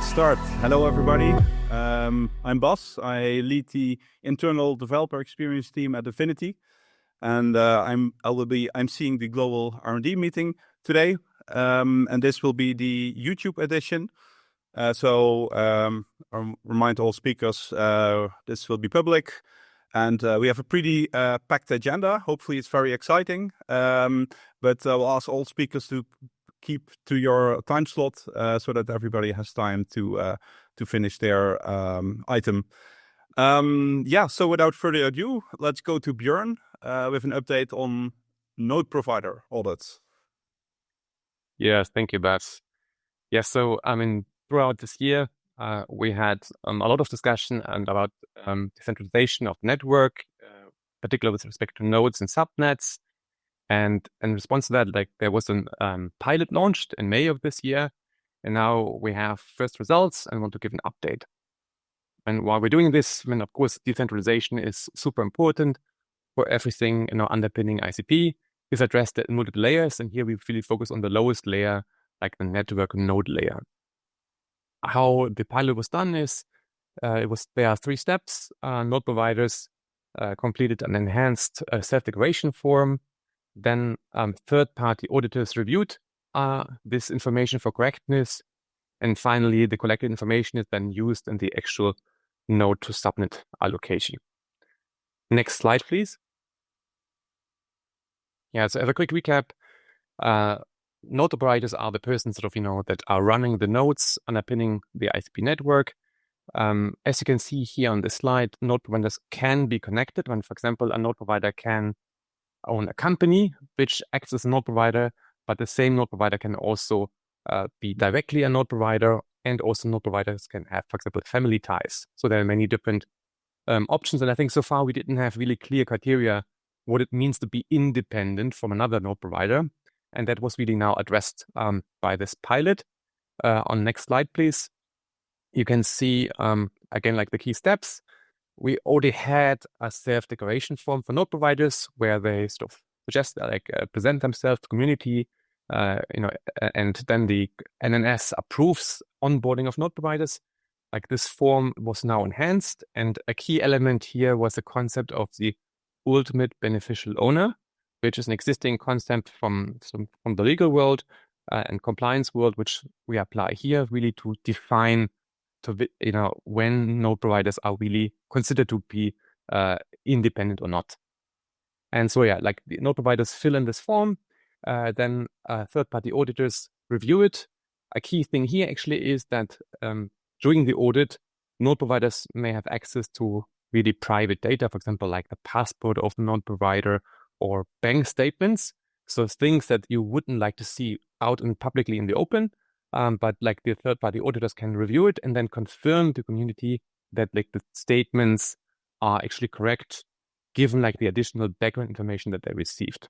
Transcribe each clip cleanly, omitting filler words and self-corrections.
let's start. Hello, everybody. I'm Bas. I lead the internal developer experience team at DFINITY, and I'm seeing the Global R&D meeting today, and this will be the YouTube edition. So remind all speakers this will be public, and we have a pretty packed agenda. Hopefully, it's very exciting. But I'll ask all speakers to keep to your time slot so that everybody has time to finish their item. So without further ado, let's go to Björn with an update on node provider audits. Yes, thank you, Bas. Yes, so throughout this year, we had a lot of discussion about decentralization of network, particularly with respect to nodes and subnets. And in response to that, there was a pilot launched in May of this year, and now we have first results and want to give an update. And while we're doing this, of course, decentralization is super important for everything underpinning ICP. Is addressed in multiple layers, and here we really focus on the lowest layer, like the network node layer. How the pilot was done is there are 3 steps. Node providers completed an enhanced self-declaration form. Then third-party auditors reviewed this information for correctness. And finally, the collected information is then used in the actual node to subnet allocation. Next slide, please. Yeah, so as a quick recap, node providers are the persons that are running the nodes underpinning the ICP network. As you can see here on this slide, node providers can be connected when, for example, a node provider can own a company which acts as a node provider, but the same node provider can also be directly a node provider, and also node providers can have, for example, family ties. So there are many different options, and I think so far we didn't have really clear criteria what it means to be independent from another node provider, and that was really now addressed by this pilot. On next slide, please. You can see, again, the key steps. We already had a self-declaration form for node providers where they sort of suggest, present themselves to community, and then the NNS approves onboarding of node providers. This form was now enhanced, and a key element here was the concept of the ultimate beneficial owner, which is an existing concept from the legal world and compliance world, which we apply here really to define when node providers are really considered to be independent or not. And so the node providers fill in this form, then third-party auditors review it. A key thing here actually is that during the audit, node providers may have access to really private data, for example, like the passport of the node provider or bank statements. So things that you wouldn't like to see out and publicly in the open. But the third-party auditors can review it and then confirm to community that the statements are actually correct, given the additional background information that they received.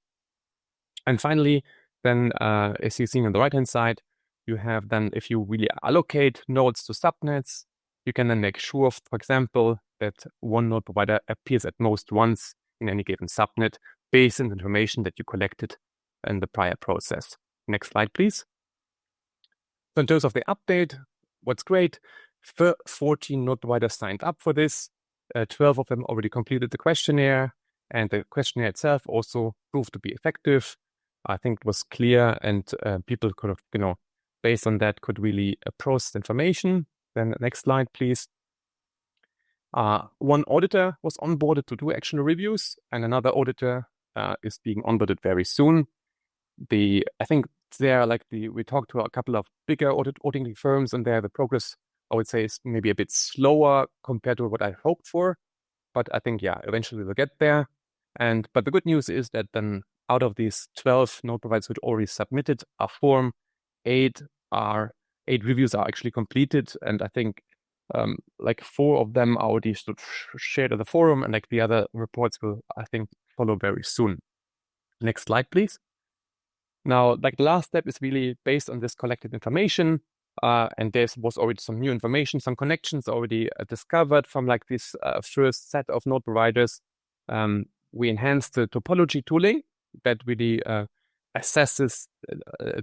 And finally, then as you've seen on the right-hand side, you have then, if you really allocate nodes to subnets, you can then make sure, for example, that one node provider appears at most once in any given subnet based on the information that you collected in the prior process. Next slide, please. So in terms of the update, what's great, 14 node providers signed up for this. 12 of them already completed the questionnaire, and the questionnaire itself also proved to be effective. I think it was clear, and people could have, based on that, could really process information. Then next slide, please. One auditor was onboarded to do actual reviews, and another auditor is being onboarded very soon. I think we talked to a couple of bigger auditing firms, and the progress, I would say, is maybe a bit slower compared to what I hoped for. But I think, eventually we'll get there. But the good news is that then out of these 12 node providers who already submitted a form, 8 reviews are actually completed, and I think 4 of them are already shared at the forum, and the other reports will, I think, follow very soon. Next slide, please. Now, the last step is really based on this collected information, and there was already some new information, some connections already discovered from this first set of node providers. We enhanced the topology tooling that really assesses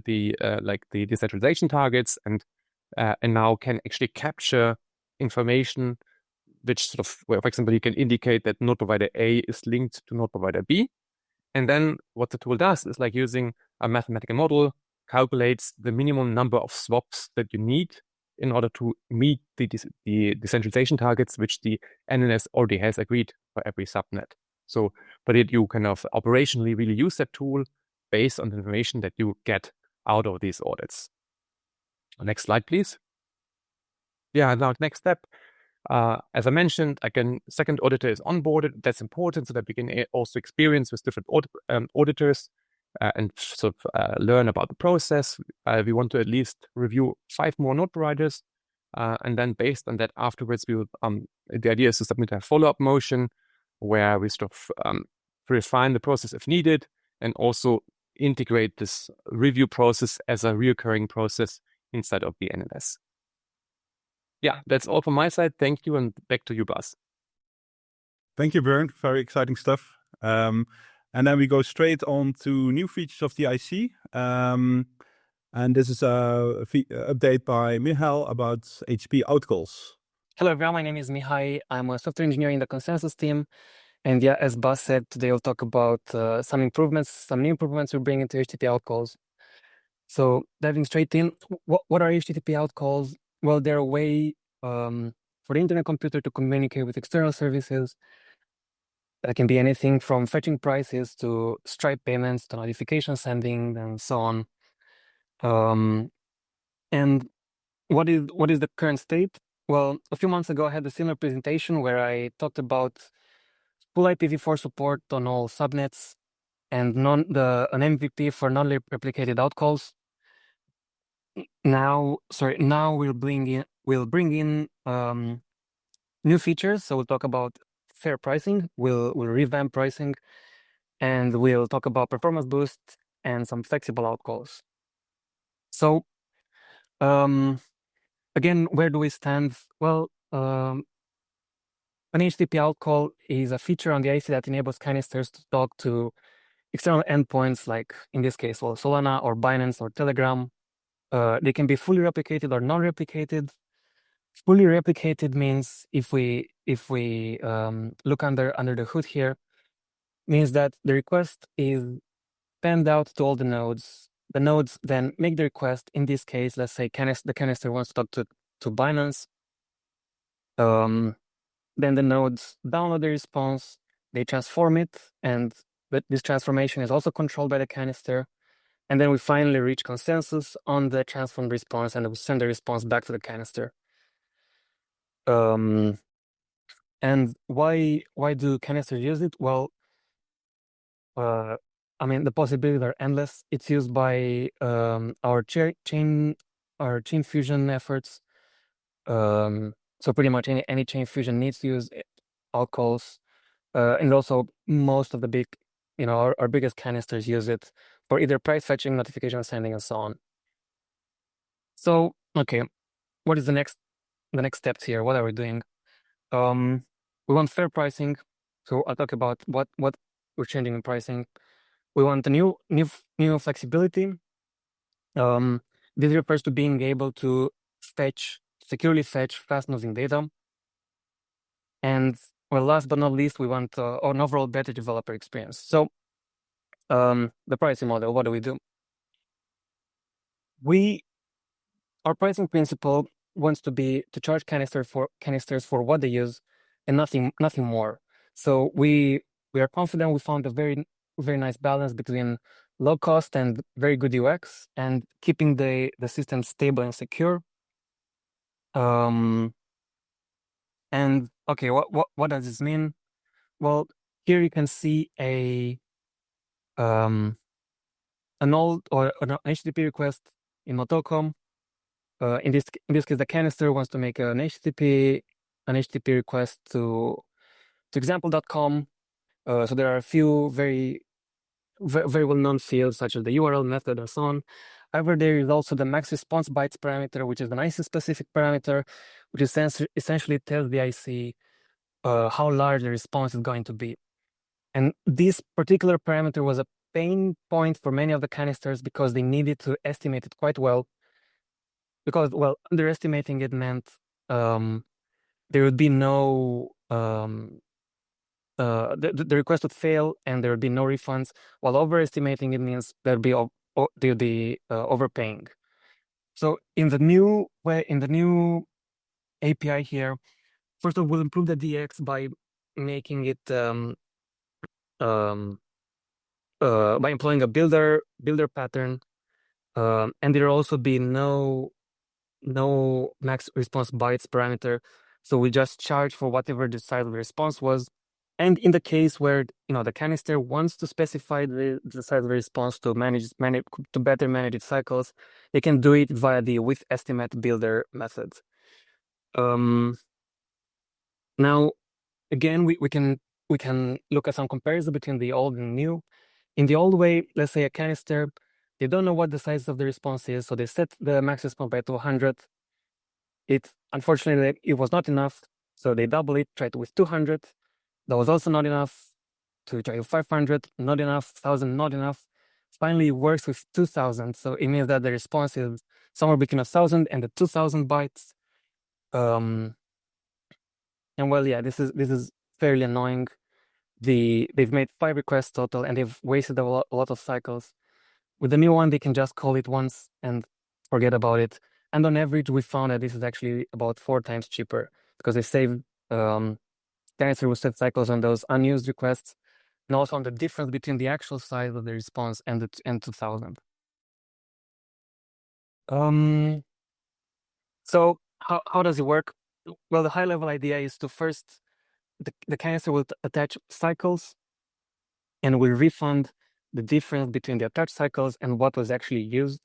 the decentralization targets, and and now can actually capture information which sort of, where, for example, you can indicate that node provider A is linked to node provider B. And then what the tool does is like using a mathematical model, calculates the minimum number of swaps that you need in order to meet the decentralization targets, which the NNS already has agreed for every subnet. So, but you kind of operationally really use that tool based on the information that you get out of these audits. Next slide, please. Yeah, now next step. As I mentioned, again, second auditor is onboarded. That's important so that we can also experience with different auditors and sort of learn about the process. We want to at least review 5 more node providers. And then based on that, afterwards, we will, the idea is to submit a follow-up motion where we sort of refine the process if needed and also integrate this review process as a recurring process inside of the NLS. Yeah, that's all from my side. Thank you, and back to you, Bas. Thank you, Bernd. Very exciting stuff. And then we go straight on to new features of the IC. And this is a update by Michal about HTTP Outcalls. Hello everyone, my name is Mihai. I'm a software engineer in the consensus team. And yeah, as Bas said, today we'll talk about some new improvements we're bringing to HTTP Outcalls. So diving straight in, what are HTTP Outcalls? Well, they're a way for the internet computer to communicate with external services. That can be anything from fetching prices to Stripe payments to notification sending and so on. And what is the current state? Well, a few months ago, I had a similar presentation where I talked about full IPv4 support on all subnets and an MVP for non-replicated outcalls. Now we'll bring in new features. So we'll talk about fair pricing. We'll revamp pricing, and we'll talk about performance boost and some flexible outcalls. So, again, where do we stand? Well, an HTTP outcall is a feature on the IC that enables canisters to talk to external endpoints, like in this case, well, Solana or Binance or Telegram. They can be fully replicated or non-replicated. Fully replicated means if we look under the hood here, means that the request is penned out to all the nodes. The nodes then make the request. In this case, let's say the canister wants to talk to Binance. Then the nodes download the response, they transform it, but this transformation is also controlled by the canister. And then we finally reach consensus on the transformed response, and we send the response back to the canister. And why do canisters use it? Well, I mean, the possibilities are endless. It's used by our chain fusion efforts. So pretty much any chain fusion needs to use outcalls, and also most of the big, our biggest canisters use it for either price fetching, notification sending, and so on. So okay, what is the next steps here? What are we doing? We want fair pricing. So I'll talk about what we're changing in pricing. We want a new flexibility. This refers to being able to securely fetch fast-moving data. And well, last but not least, we want an overall better developer experience. So the pricing model, what do? Our pricing principle wants to charge canisters for what they use and nothing more. So we are confident we found a very, very nice balance between low cost and very good UX and keeping the system stable and secure. And okay, what does this mean? Well, here you can see an old or an HTTP request in Motocom. In this case, the canister wants to make an HTTP request to example.com. So there are a few very well-known fields such as the URL method and so on. However, there is also the max response bytes parameter, which is an IC-specific parameter, which essentially tells the IC how large the response is going to be. And this particular parameter was a pain point for many of the canisters because they needed to estimate it quite well. because, well, underestimating it meant there would be no the request would fail and there would be no refunds, while overestimating it means there'd be overpaying. So in the new API here, first of all, we'll improve the DX by making it by employing a builder pattern, and there'll also be no max response bytes parameter. So we just charge for whatever the size of the response was. And in the case where the canister wants to specify the size of the response to to better manage its cycles, they can do it via the with estimate builder method. Now, again, we can look at some comparison between the old and new. In the old way, let's say a canister, they don't know what the size of the response is, so they set the max response by 200. Unfortunately, it was not enough, so they double it, tried with 200. That was also not enough. To try with 500, not enough. 1,000, not enough. Finally, it works with 2,000, so it means that the response is somewhere between 1,000 and the 2,000 bytes. And well, yeah, this is fairly annoying. They've made 5 requests total, and they've wasted a lot of cycles. With the new one, they can just call it once and forget about it. And on average, we found that this is actually about 4 times cheaper because they save canister with set cycles on those unused requests, and also on the difference between the actual size of the response and the 2,000. So how does it work? Well, the high level idea is to first the canister will attach cycles and will refund the difference between the attached cycles and what was actually used.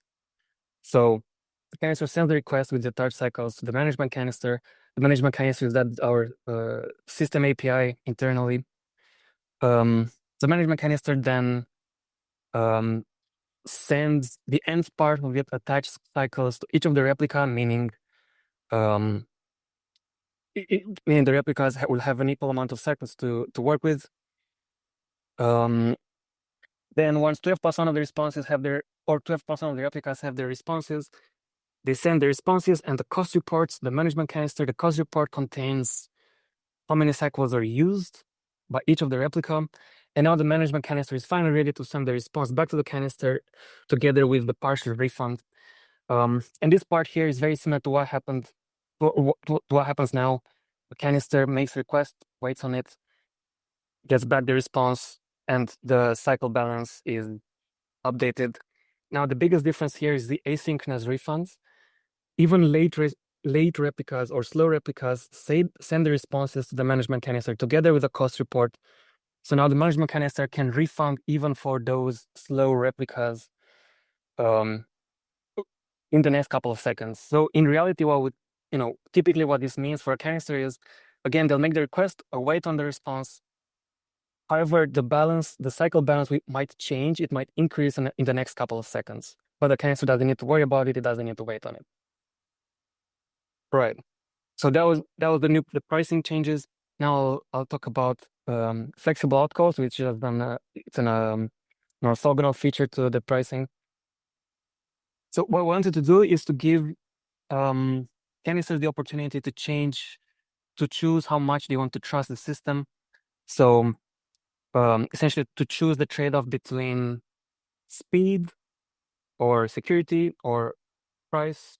So the canister sends the request with the attached cycles to the management canister. The management canister is that our system API internally. The management canister then sends the nth part of the attached cycles to each of the replica, meaning the replicas will have an equal amount of cycles to work with. Then once 12% of the responses have 12% of the replicas have their responses, they send the responses and the cost reports, the management canister. The cost report contains how many cycles are used by each of the replica. And now the management canister is finally ready to send the response back to the canister together with the partial refund. And this part here is very similar to what happened, to what happens now. The canister makes a request, waits on it, gets back the response, and the cycle balance is updated. Now, the biggest difference here is the asynchronous refunds. Even late replicas or slow replicas send the responses to the management canister together with a cost report. So now the management canister can refund even for those slow replicas in the next couple of seconds. So in reality, typically what this means for a canister is, again, they'll make the request or wait on the response. However, the cycle balance might change. It might increase in the next couple of seconds. But the canister doesn't need to worry about it. It doesn't need to wait on it. Right. So that was the pricing changes. Now I'll talk about flexible outcalls, which is it's an orthogonal feature to the pricing. So what we wanted to do is to give canisters the opportunity to choose how much they want to trust the system. So essentially to choose the trade-off between speed or security or price.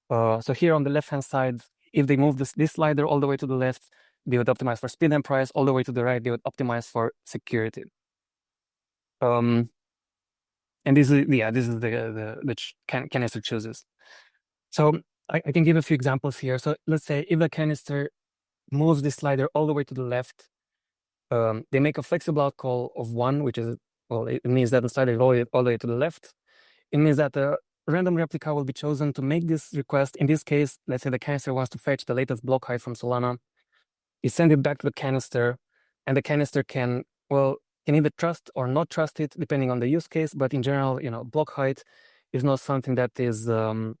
So here on the left-hand side, if they move this slider all the way to the left, they would optimize for speed and price. All the way to the right, they would optimize for security. And this is the canister chooses. So I can give a few examples here. So let's say if the canister moves this slider all the way to the left, they make a flexible outcall of 1, which is, well, it means that the slider is all the way to the left. It means that a random replica will be chosen to make this request. In this case, let's say the canister wants to fetch the latest block height from Solana. You send it back to the canister, and the canister can either trust or not trust it, depending on the use case. But in general, block height is not something that is that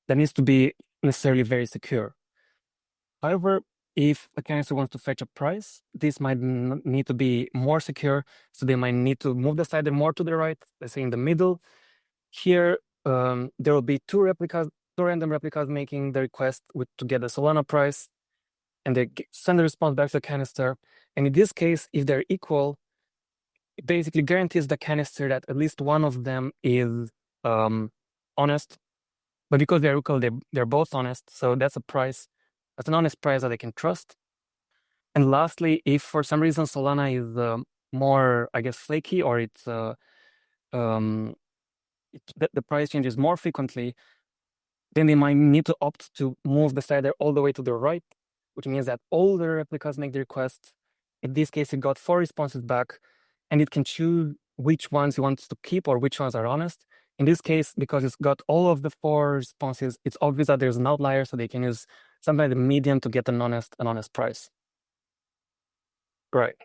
needs to be necessarily very secure. However, if the canister wants to fetch a price, this might need to be more secure. So they might need to move the slider more to the right, let's say in the middle. Here, there will be two random replicas making the request to get the Solana price, and they send the response back to the canister. And in this case, if they're equal, it basically guarantees the canister that at least one of them is honest. But because they're equal, they're both honest. So that's a price. That's an honest price that they can trust. And lastly, if for some reason Solana is more, I guess, flaky, or the price changes more frequently, then they might need to opt to move the slider all the way to the right, which means that all the replicas make the request. In this case, it got 4 responses back, and it can choose which ones it wants to keep or which ones are honest. In this case, because it's got all of the 4 responses, it's obvious that there's an outlier, so they can use something like the median to get an honest price. Right.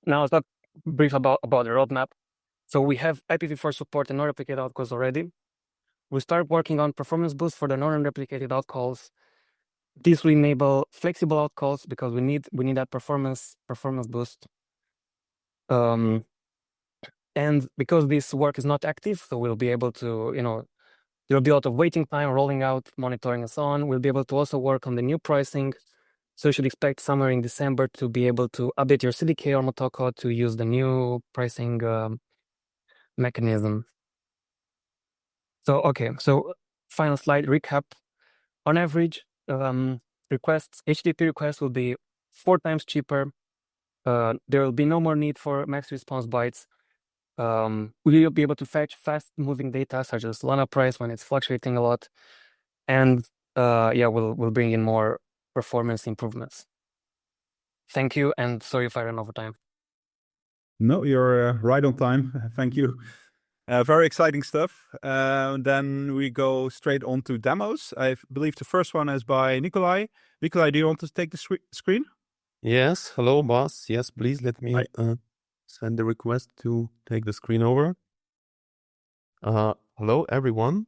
Now let's talk brief about the roadmap. So we have IPv4 support and non-replicated outcalls already. We start working on performance boost for the non-replicated outcalls. This will enable flexible outcalls because we need that performance boost. And because this work is not active, so we'll be able to, there'll be a lot of waiting time, rolling out, monitoring, and so on. We'll be able to also work on the new pricing. So you should expect somewhere in December to be able to update your CDK or Motoko to use the new pricing mechanism. So, okay, so final slide recap. On average, HTTP requests will be 4 times cheaper. There will be no more need for max response bytes. We'll be able to fetch fast-moving data such as Solana price when it's fluctuating a lot, and we'll bring in more performance improvements. Thank you, and sorry if I ran over time. No, you're right on time. Thank you. Very exciting stuff. Then we go straight on to demos. I believe the first one is by Nikolai. Nikolai, do you want to take the screen? Yes. Hello, boss. Yes, please let me send the request to take the screen over. Hello, everyone.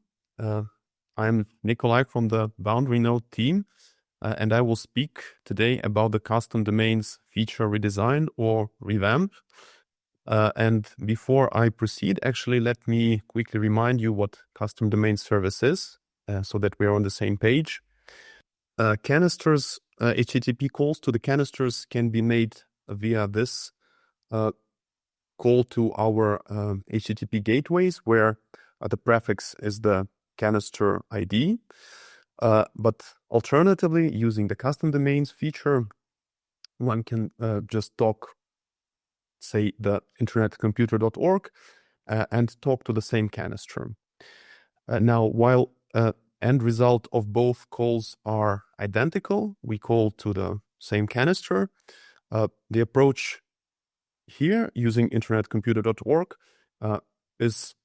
I'm Nikolai from the Boundary Node team, and I will speak today about the custom domains feature redesign or revamp. And before I proceed, actually, let me quickly remind you what custom domain service is, so that we are on the same page. Canisters, HTTP calls to the canisters can be made via this call to our HTTP gateways, where the prefix is the canister ID. But alternatively, using the custom domains feature, one can just talk, say, the internetcomputer.org and talk to the same canister. Now, while end result of both calls are identical, we call to the same canister. The approach here using internetcomputer.org is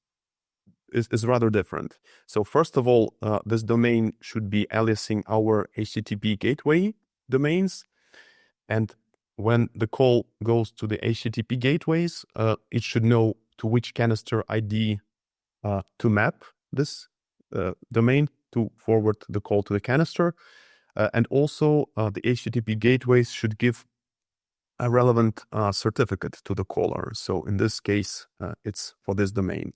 rather different. So first of all, this domain should be aliasing our HTTP gateway domains. And when the call goes to the HTTP gateways, it should know to which canister ID to map this domain to forward the call to the canister. And also the HTTP gateways should give a relevant certificate to the caller. So in this case, it's for this domain.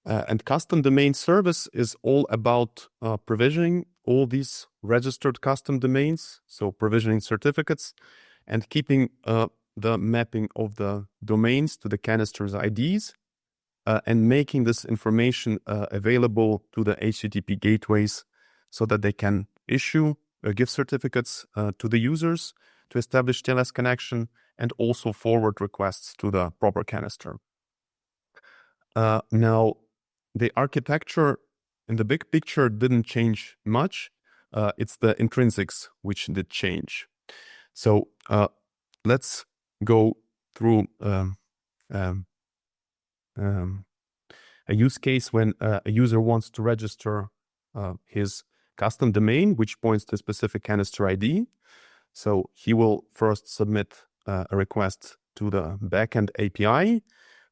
And custom domain service is all about provisioning all these registered custom domains, so provisioning certificates, and keeping the mapping of the domains to the canister's IDs, and making this information available to the HTTP gateways so that they can issue gift certificates to the users to establish TLS connection and also forward requests to the proper canister. Now, the architecture in the big picture didn't change much. It's the intrinsics which did change. So let's go through a use case when a user wants to register his custom domain, which points to a specific canister ID. So he will first submit a request to the backend API,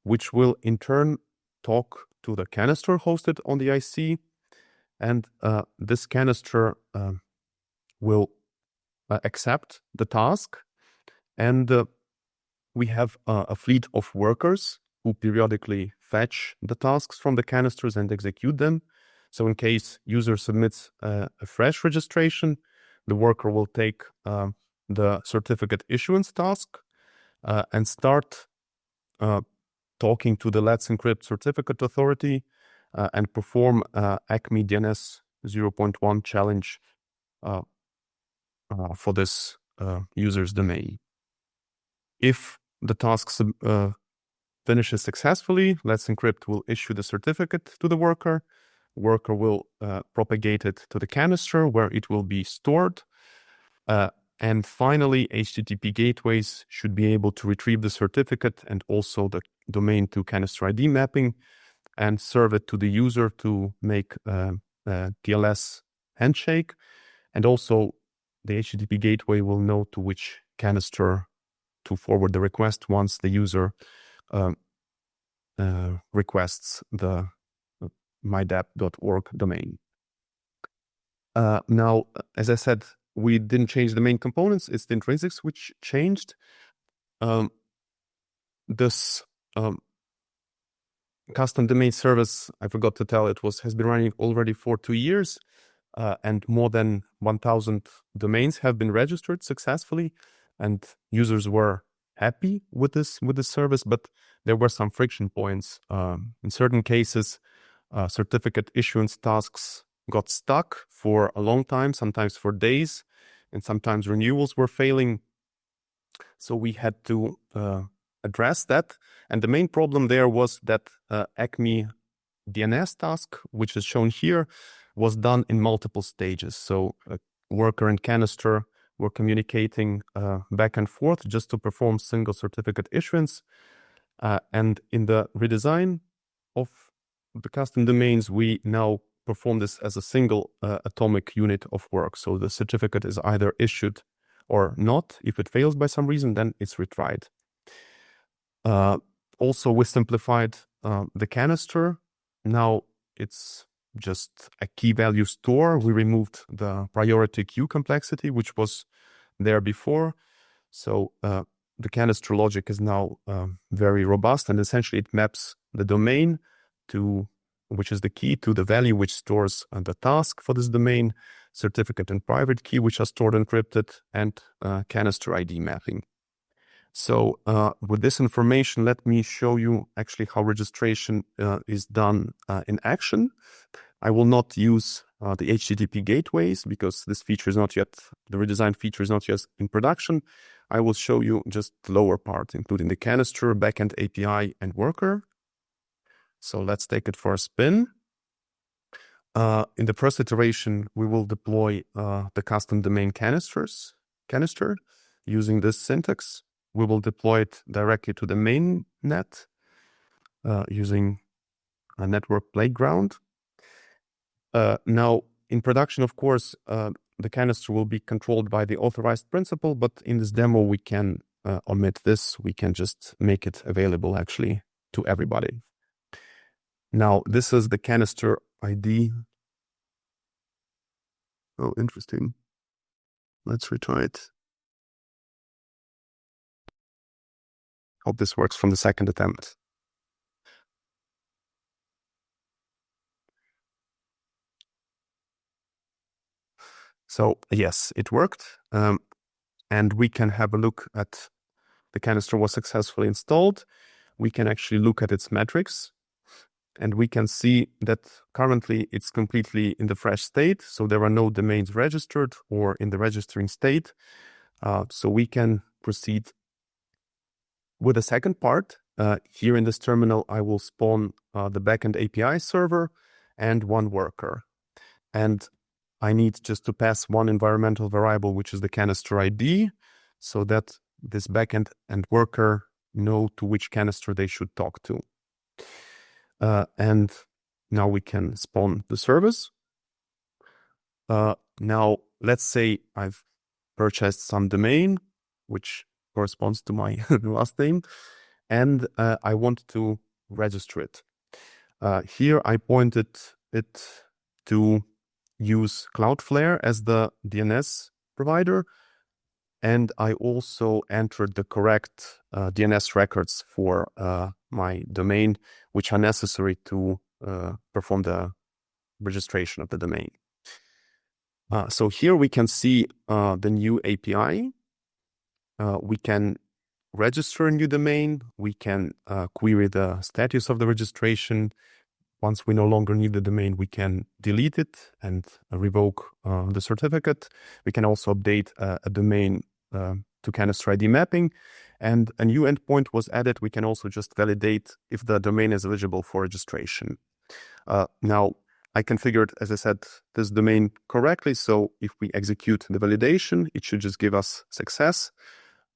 which will in turn talk to the canister hosted on the IC. And this canister will accept the task. And we have a fleet of workers who periodically fetch the tasks from the canisters and execute them. So in case user submits a fresh registration, the worker will take the certificate issuance task and start talking to the Let's Encrypt certificate authority and perform ACME DNS 0.1 challenge for this user's domain. If the task finishes successfully, Let's Encrypt will issue the certificate to the worker. Worker will propagate it to the canister where it will be stored. And finally, HTTP gateways should be able to retrieve the certificate and also the domain to canister ID mapping and serve it to the user to make TLS handshake. And also the HTTP gateway will know to which canister to forward the request once the user requests the mydapp.org domain. Now, as I said, we didn't change the main components. It's the intrinsics which changed. This custom domain service, I forgot to tell, has been running already for 2 years, and more than 1,000 domains have been registered successfully, and users were happy with this service. But there were some friction points. In certain cases, certificate issuance tasks got stuck for a long time, sometimes for days, and sometimes renewals were failing. So we had to address that. And the main problem there was that ACME DNS task, which is shown here, was done in multiple stages. So worker and canister were communicating back and forth just to perform single certificate issuance. And in the redesign of the custom domains, we now perform this as a single atomic unit of work. So the certificate is either issued or not. If it fails by some reason, then it's retried. Also, we simplified the canister. Now it's just a key value store. We removed the priority queue complexity, which was there before. So the canister logic is now very robust, and essentially it maps the domain to, which is the key, to the value which stores the task for this domain, certificate and private key, which are stored encrypted, and canister ID mapping. So with this information, let me show you actually how registration is done in action. I will not use the HTTP gateways because this feature is not yet, the redesigned feature is not yet in production. I will show you just the lower part, including the canister, backend API, and worker. So let's take it for a spin. In the first iteration, we will deploy the custom domain canister using this syntax. We will deploy it directly to the main net using a network playground. Now, in production, of course, the canister will be controlled by the authorized principal, but in this demo, we can omit this. We can just make it available actually to everybody. Now, this is the canister ID. Oh, interesting. Let's retry it. Hope this works from the second attempt. So yes, it worked. And we can have a look at the canister was successfully installed. We can actually look at its metrics. And we can see that currently it's completely in the fresh state. So there are no domains registered or in the registering state. So we can proceed with the second part. Here in this terminal, I will spawn the backend API server and one worker. And I need just to pass one environmental variable, which is the canister ID, so that this backend and worker know to which canister they should talk to. And now we can spawn the service. Now, let's say I've purchased some domain, which corresponds to my last name, and I want to register it. Here I pointed it to use Cloudflare as the DNS provider, and I also entered the correct DNS records for my domain, which are necessary to perform the registration of the domain. So here we can see the new API. We can register a new domain. We can query the status of the registration. Once we no longer need the domain, we can delete it and revoke the certificate. We can also update a domain to canister ID mapping. And a new endpoint was added. We can also just validate if the domain is eligible for registration. Now, I configured, as I said, this domain correctly. So if we execute the validation, it should just give us success.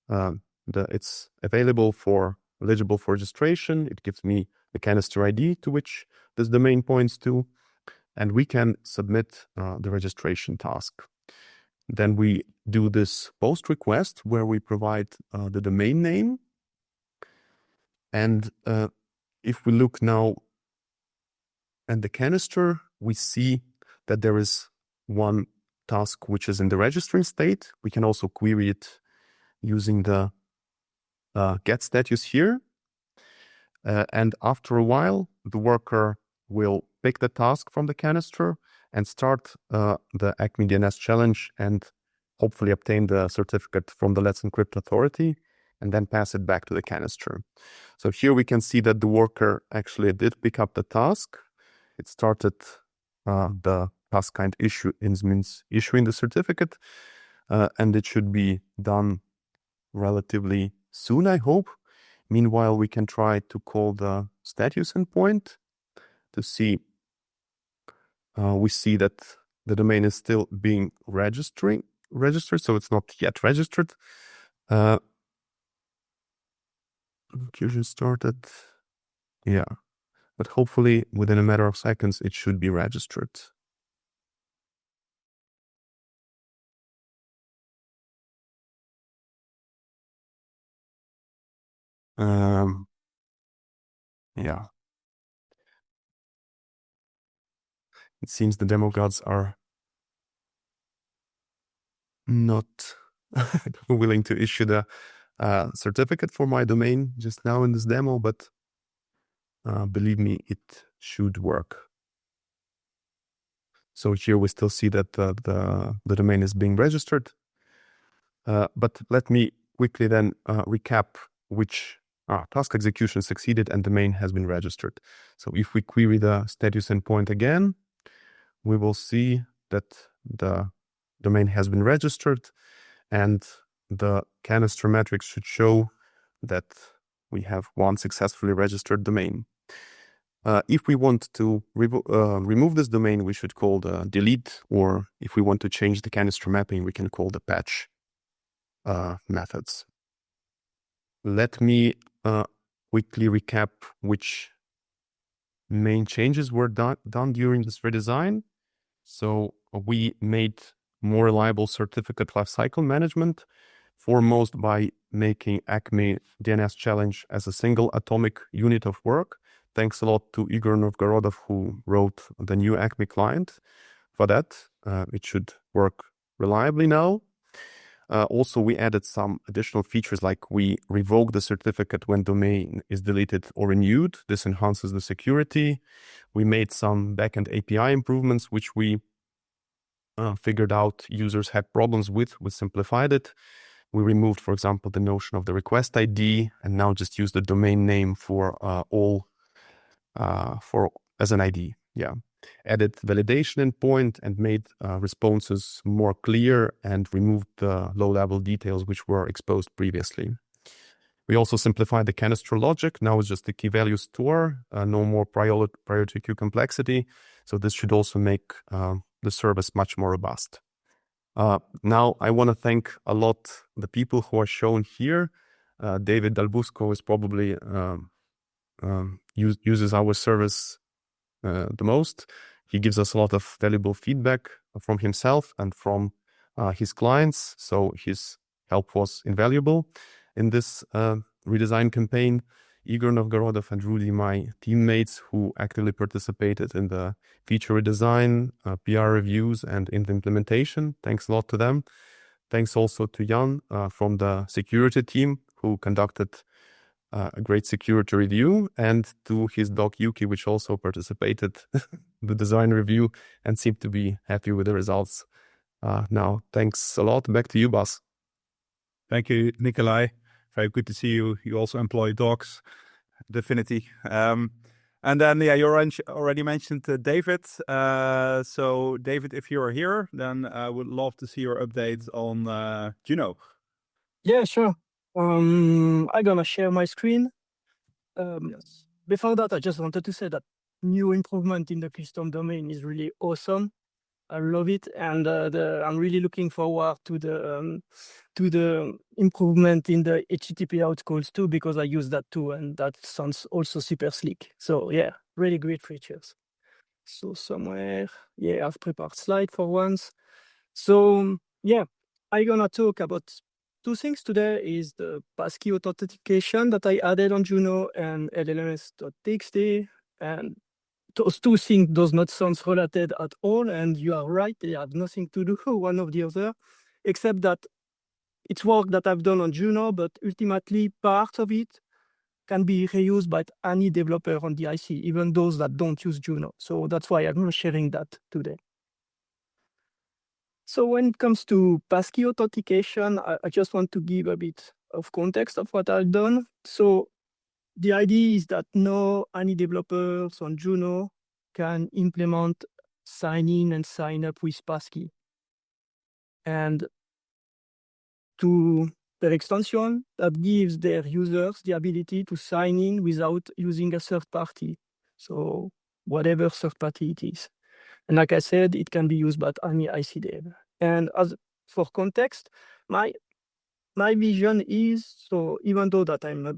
It's eligible for registration. It gives me the canister ID to which this domain points to, and we can submit the registration task. Then we do this post request where we provide the domain name. And if we look now at the canister, we see that there is one task which is in the registering state. We can also query it using the get status here. And after a while, the worker will pick the task from the canister and start the Acme DNS challenge and hopefully obtain the certificate from the Let's Encrypt authority and then pass it back to the canister. So here we can see that the worker actually did pick up the task. It started the task kind issue means issuing the certificate, and it should be done relatively soon, I hope. Meanwhile, we can try to call the status endpoint to see. We see that the domain is still being registered, so it's not yet registered. Fusion started. Yeah, but hopefully within a matter of seconds, it should be registered. Yeah. It seems the demo gods are not willing to issue the certificate for my domain just now in this demo, but believe me, it should work. So here we still see that the domain is being registered. But let me quickly then recap which task execution succeeded and domain has been registered. So if we query the status endpoint again, we will see that the domain has been registered and the canister metrics should show that we have one successfully registered domain. If we want to remove this domain, we should call the delete, or if we want to change the canister mapping, we can call the patch methods. Let me quickly recap which main changes were done during this redesign. So we made more reliable certificate lifecycle management, foremost by making Acme DNS challenge as a single atomic unit of work. Thanks a lot to Igor Novgorodov, who wrote the new Acme client for that. It should work reliably now. Also, we added some additional features, like we revoke the certificate when domain is deleted or renewed. This enhances the security. We made some backend API improvements, which we figured out users had problems with. We simplified it. We removed, for example, the notion of the request ID, and now just use the domain name for as an ID. Yeah. Added validation endpoint and made responses more clear and removed the low-level details which were exposed previously. We also simplified the canister logic. Now it's just the key value store, no more priority queue complexity. So this should also make the service much more robust. Now I want to thank a lot the people who are shown here. David Dalbusco is probably uses our service the most. He gives us a lot of valuable feedback from himself and from his clients, so his help was invaluable in this redesign campaign. Igor Novgorodov and Rudy, my teammates who actively participated in the feature redesign, PR reviews, and in the implementation. Thanks a lot to them. Thanks also to Jan from the security team who conducted a great security review, and to his dog Yuki, which also participated the design review and seemed to be happy with the results. Now, thanks a lot. Back to you, Bas. Thank you, Nikolai. Very good to see you. You also employ dogs, DFINITY. And then, yeah, you already mentioned David. So, David, if you are here, then I would love to see your update on Juno. Yeah, sure. I'm gonna share my screen. Yes. Before that, I just wanted to say that new improvement in the custom domain is really awesome. I love it, and I'm really looking forward to the improvement in the HTTP outcalls too, because I use that too, and that sounds also super slick. So yeah, really great features. So somewhere, yeah, I've prepared slide for once. So yeah, I'm gonna talk about two things today: is the Passkey authentication that I added on Juno and LLMs.txt, and those two things does not sound related at all, and you are right, they have nothing to do one of the other, except that it's work that I've done on Juno, but ultimately part of it can be reused by any developer on the IC, even those that don't use Juno. So that's why I'm sharing that today. So when it comes to Passkey authentication, I just want to give a bit of context of what I've done. So the idea is that now any developers on Juno can implement sign in and sign up with Passkey. And to their extension, that gives their users the ability to sign in without using a third party. So whatever third party it is. And like I said, it can be used by any IC dev. And as for context, my vision is, so even though that I'm a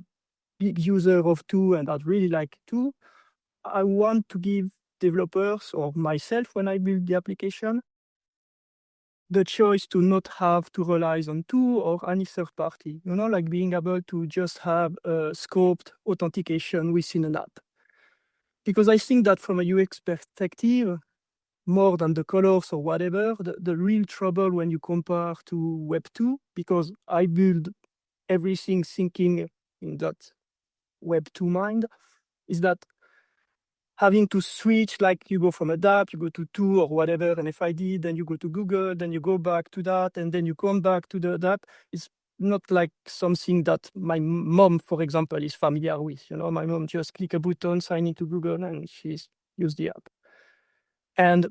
big user of two and I'd really like two, I want to give developers or myself when I build the application the choice to not have to rely on two or any third party, like being able to just have a scoped authentication within an app. Because I think that from a UX perspective, more than the colors or whatever, the real trouble when you compare to Web 2, because I build everything thinking in that Web 2 mind, is that having to switch, like you go from a DApp, you go to two or whatever, an FID, then you go to Google, then you go back to that, and then you come back to the DApp. It's not like something that my mom, for example, is familiar with. My mom just click a button, sign into Google, and she's used the app. And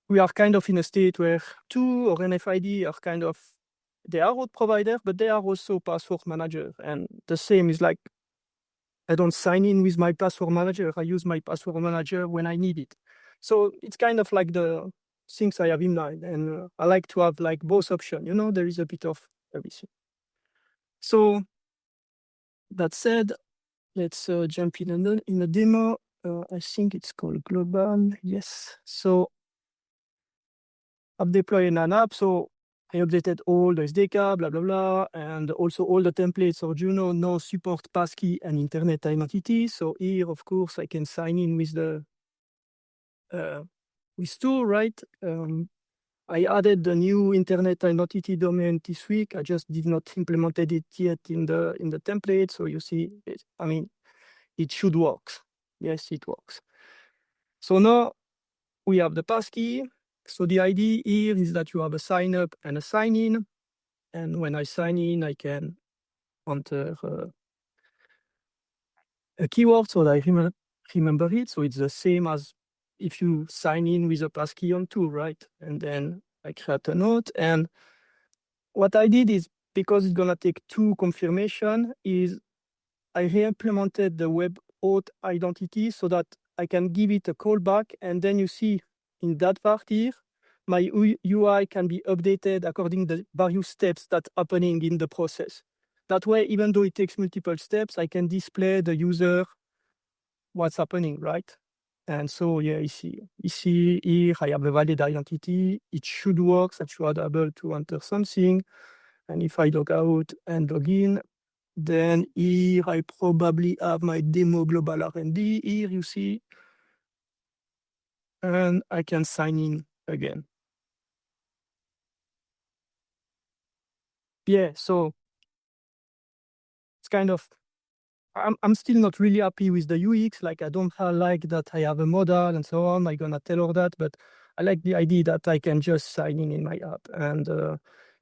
we are kind of in a state where two or an FID are kind of, they are root provider, but they are also password manager. And the same is like, I don't sign in with my password manager. I use my password manager when I need it. So it's kind of like the things I have in mind. And I like to have like both options. There is a bit of everything. So that said, let's jump in a demo. I think it's called Global. Yes. So I've deployed an app. So I updated all the SDK, blah, blah, blah. And also all the templates of Juno now support Passkey and internet identity. So here, of course, I can sign in with the with two, right? I added the new internet identity domain this week. I just did not implement it yet in the template. So you see, it should work. Yes, it works. So now we have the passkey. So the idea here is that you have a sign up and a sign in. And when I sign in, I can enter a keyword so that I remember it. So it's the same as if you sign in with a passkey on two, right? And then I create a note. And what I did is, because it's gonna take two confirmation, is I re-implemented the web auth identity so that I can give it a callback. And then you see in that part here, my UI can be updated according to the various steps that's happening in the process. That way, even though it takes multiple steps, I can display the user what's happening, right? And so, yeah, you see here, I have a valid identity. It should work, that you are able to enter something. And if I log out and log in, then here I probably have my demo Global R&D. Here you see, and I can sign in again. Yeah, so it's kind of I'm still not really happy with the UX. Like, I don't like that I have a model and so on. I'm gonna tell all that, but I like the idea that I can just sign in my app. And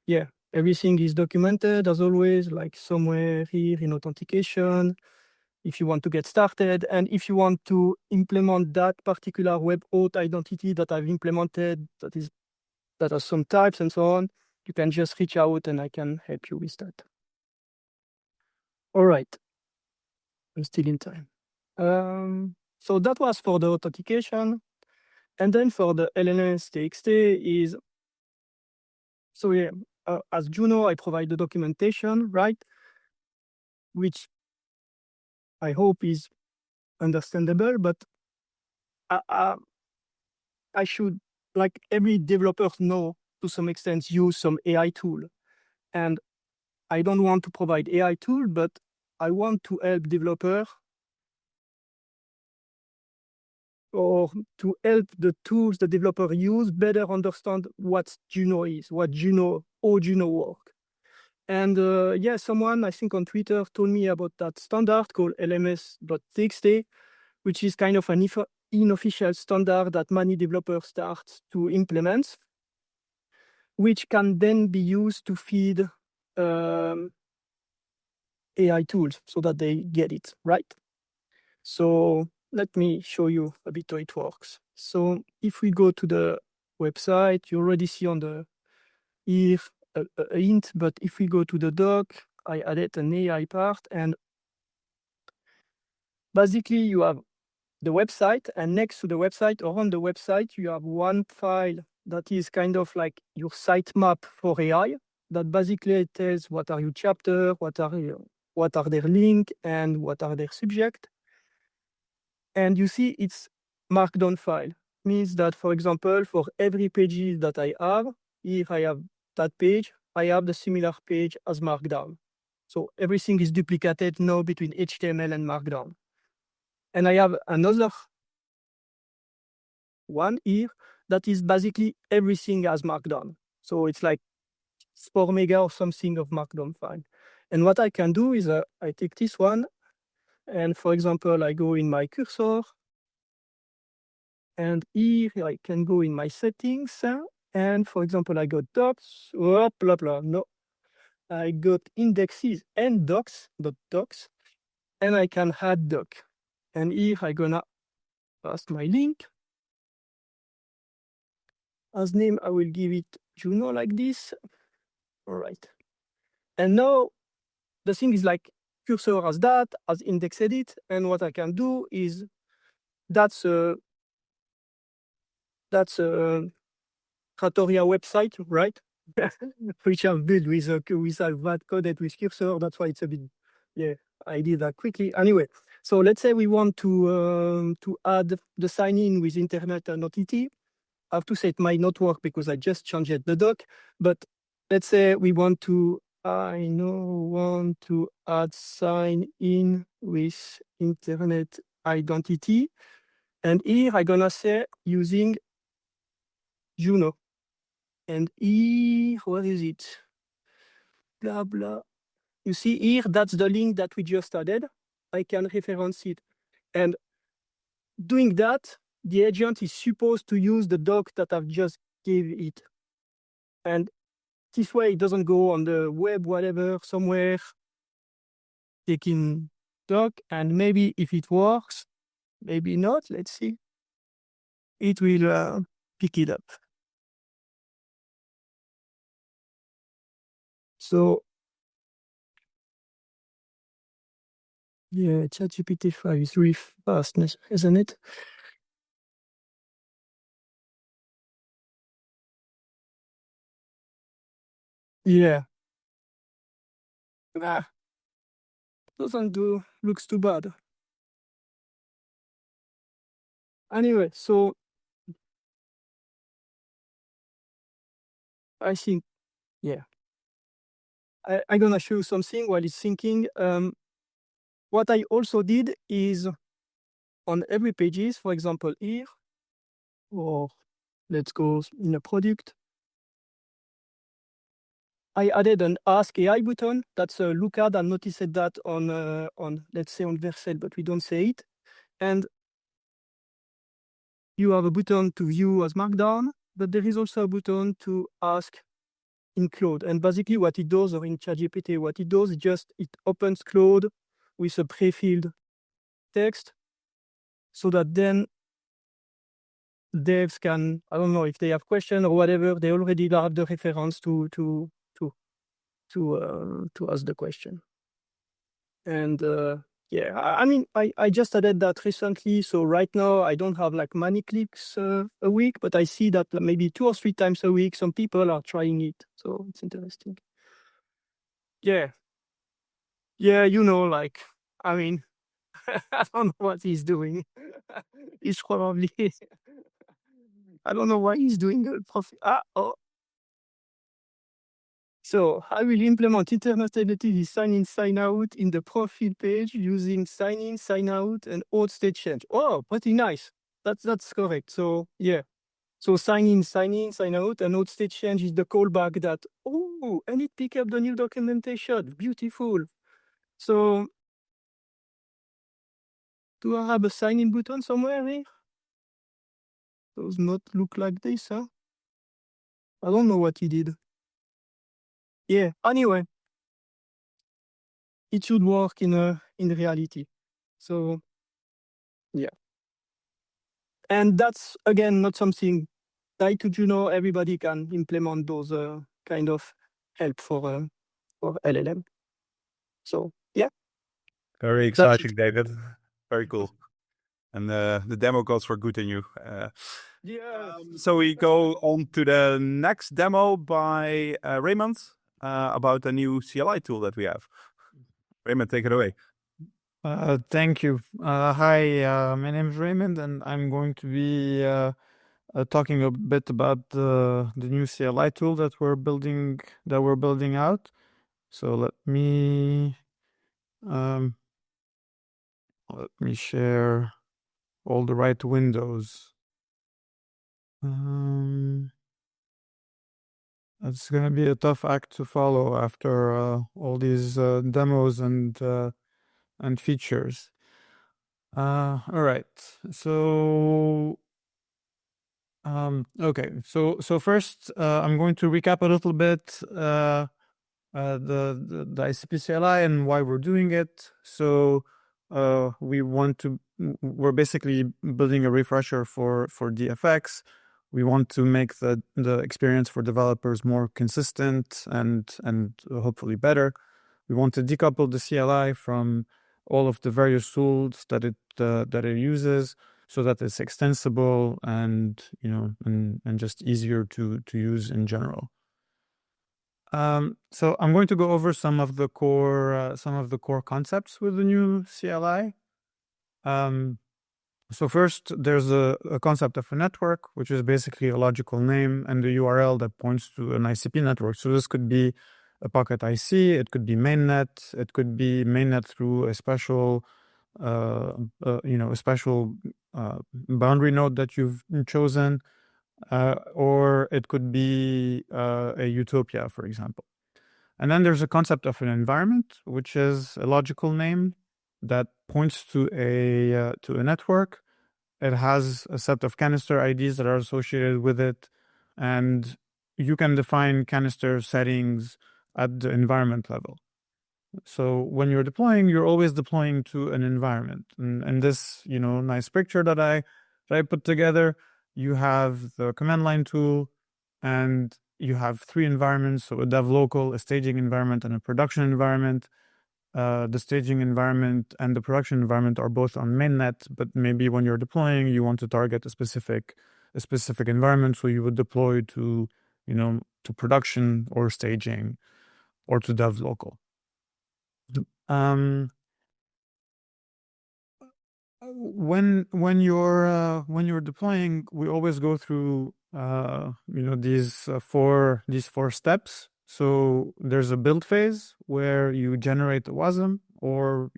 yeah, everything is documented as always, like somewhere here in authentication, if you want to get started. And if you want to implement that particular web auth identity that I've implemented, that has some types and so on, you can just reach out and I can help you with that. All right. I'm still in time. So that was for the authentication. And then for the LLS TXT is, so yeah, as Juno, I provide the documentation, right? Which I hope is understandable, but I should, like every developer know to some extent, use some AI tool. And I don't want to provide AI tool, but I want to help developer or to help the tools the developer use better understand what Juno is, how Juno work. And yeah, someone I think on Twitter told me about that standard called lms.txt, which is kind of an unofficial standard that many developers start to implement, which can then be used to feed AI tools so that they get it right. So let me show you a bit how it works. So if we go to the website, you already see on the here a hint, but if we go to the doc, I added an AI part, and basically you have the website, and next to the website or on the website, you have one file that is kind of like your sitemap for AI that basically tells what are your chapter, what are their link, and what are their subject. And you see it's markdown file. Means that, for example, for every pages that I have, if I have that page, I have the similar page as markdown. So everything is duplicated now between HTML and markdown. And I have another one here that is basically everything as markdown. So it's like 4 mega or something of markdown file. And what I can do is I take this one, and for example, I go in my cursor, and here I can go in my settings, and for example, I got docs, blah, blah, blah. No, I got indexes and docs, and I can add doc. And here I'm gonna pass my link. As name, I will give it Juno like this. All right. And now the thing is like cursor as that, as index edit, and what I can do is that's a Trattoria website, right? Which I've built with that coded with cursor. That's why it's a bit, yeah, I did that quickly. Anyway, so let's say we want to add the sign in with internet and OTT. I have to say it might not work because I just changed the doc, but let's say we want to add sign in with internet identity. And here I'm gonna say using Juno. And here, where is it? Blah, blah. You see here, that's the link that we just added. I can reference it. And doing that, the agent is supposed to use the doc that I've just gave it. And this way it doesn't go on the web, whatever, somewhere, taking doc, and maybe if it works, maybe not, let's see. It will pick it up. So, yeah, ChatGPT 5 is really fast, isn't it? Yeah. Nah. Looks too bad. Anyway, so I think, yeah. I'm gonna show you something while it's thinking. What I also did is on every pages, for example, here, or let's go in a product. I added an Ask AI button. That's a lookout. I noticed that on let's say on Vercel, but we don't say it. And you have a button to view as Markdown, but there is also a button to ask in Claude. And basically what it does, or in ChatGPT, what it does is just it opens Claude with a pre-filled text so that then devs can, I don't know if they have questions or whatever, they already have the reference to ask the question. And yeah, I mean, I just added that recently. So right now I don't have like many clicks a week, but I see that maybe 2 or 3 times a week, some people are trying it. So it's interesting. Yeah. Yeah, you know, like, I mean, I don't know what he's doing. He's probably, I don't know why he's doing a profit. So I will implement internet identity sign in, sign out in the profile page using sign in, sign out, and old state change. Oh, pretty nice. That's correct. So yeah. So sign in, sign out, and old state change is the callback that, oh, and it pick up the new documentation. Beautiful. So do I have a sign in button somewhere here? Does not look like this, huh? I don't know what he did. Yeah, anyway. It should work in reality. So yeah. And that's again not something tied to Juno. Everybody can implement those kind of help for LLM. So yeah. Very exciting, David. Very cool. And the demo calls for good in you. Yeah. So we go on to the next demo by Raymond about a new CLI tool that we have. Raymond, take it away. Thank you. Hi, my name is Raymond, and I'm going to be talking a bit about the new CLI tool that we're building out. So let me share all the right windows. It's going to be a tough act to follow after all these demos and features. All right. So okay. So first, I'm going to recap a little bit the ICP CLI and why we're doing it. So we're basically building a refresher for DFX. We want to make the experience for developers more consistent and hopefully better. We want to decouple the CLI from all of the various tools that it uses, so that it's extensible and and just easier to use in general. So I'm going to go over some of the core concepts with the new CLI. So first, there's a concept of a network, which is basically a logical name and the URL that points to an ICP network. So this could be a pocket IC, it could be mainnet, it could be mainnet through a special, boundary node that you've chosen, or it could be a utopia, for example. And then there's a concept of an environment, which is a logical name that points to a network. It has a set of canister IDs that are associated with it, and you can define canister settings at the environment level. So when you're deploying, you're always deploying to an environment. And this, nice picture that I put together, you have the command line tool, and you have 3 environments, so a dev local, a staging environment, and a production environment. The staging environment and the production environment are both on mainnet, but maybe when you're deploying, you want to target a specific environment, so you would deploy to production or staging or to dev local. When you're deploying, we always go through these four steps. So there's a build phase where you generate a WASM or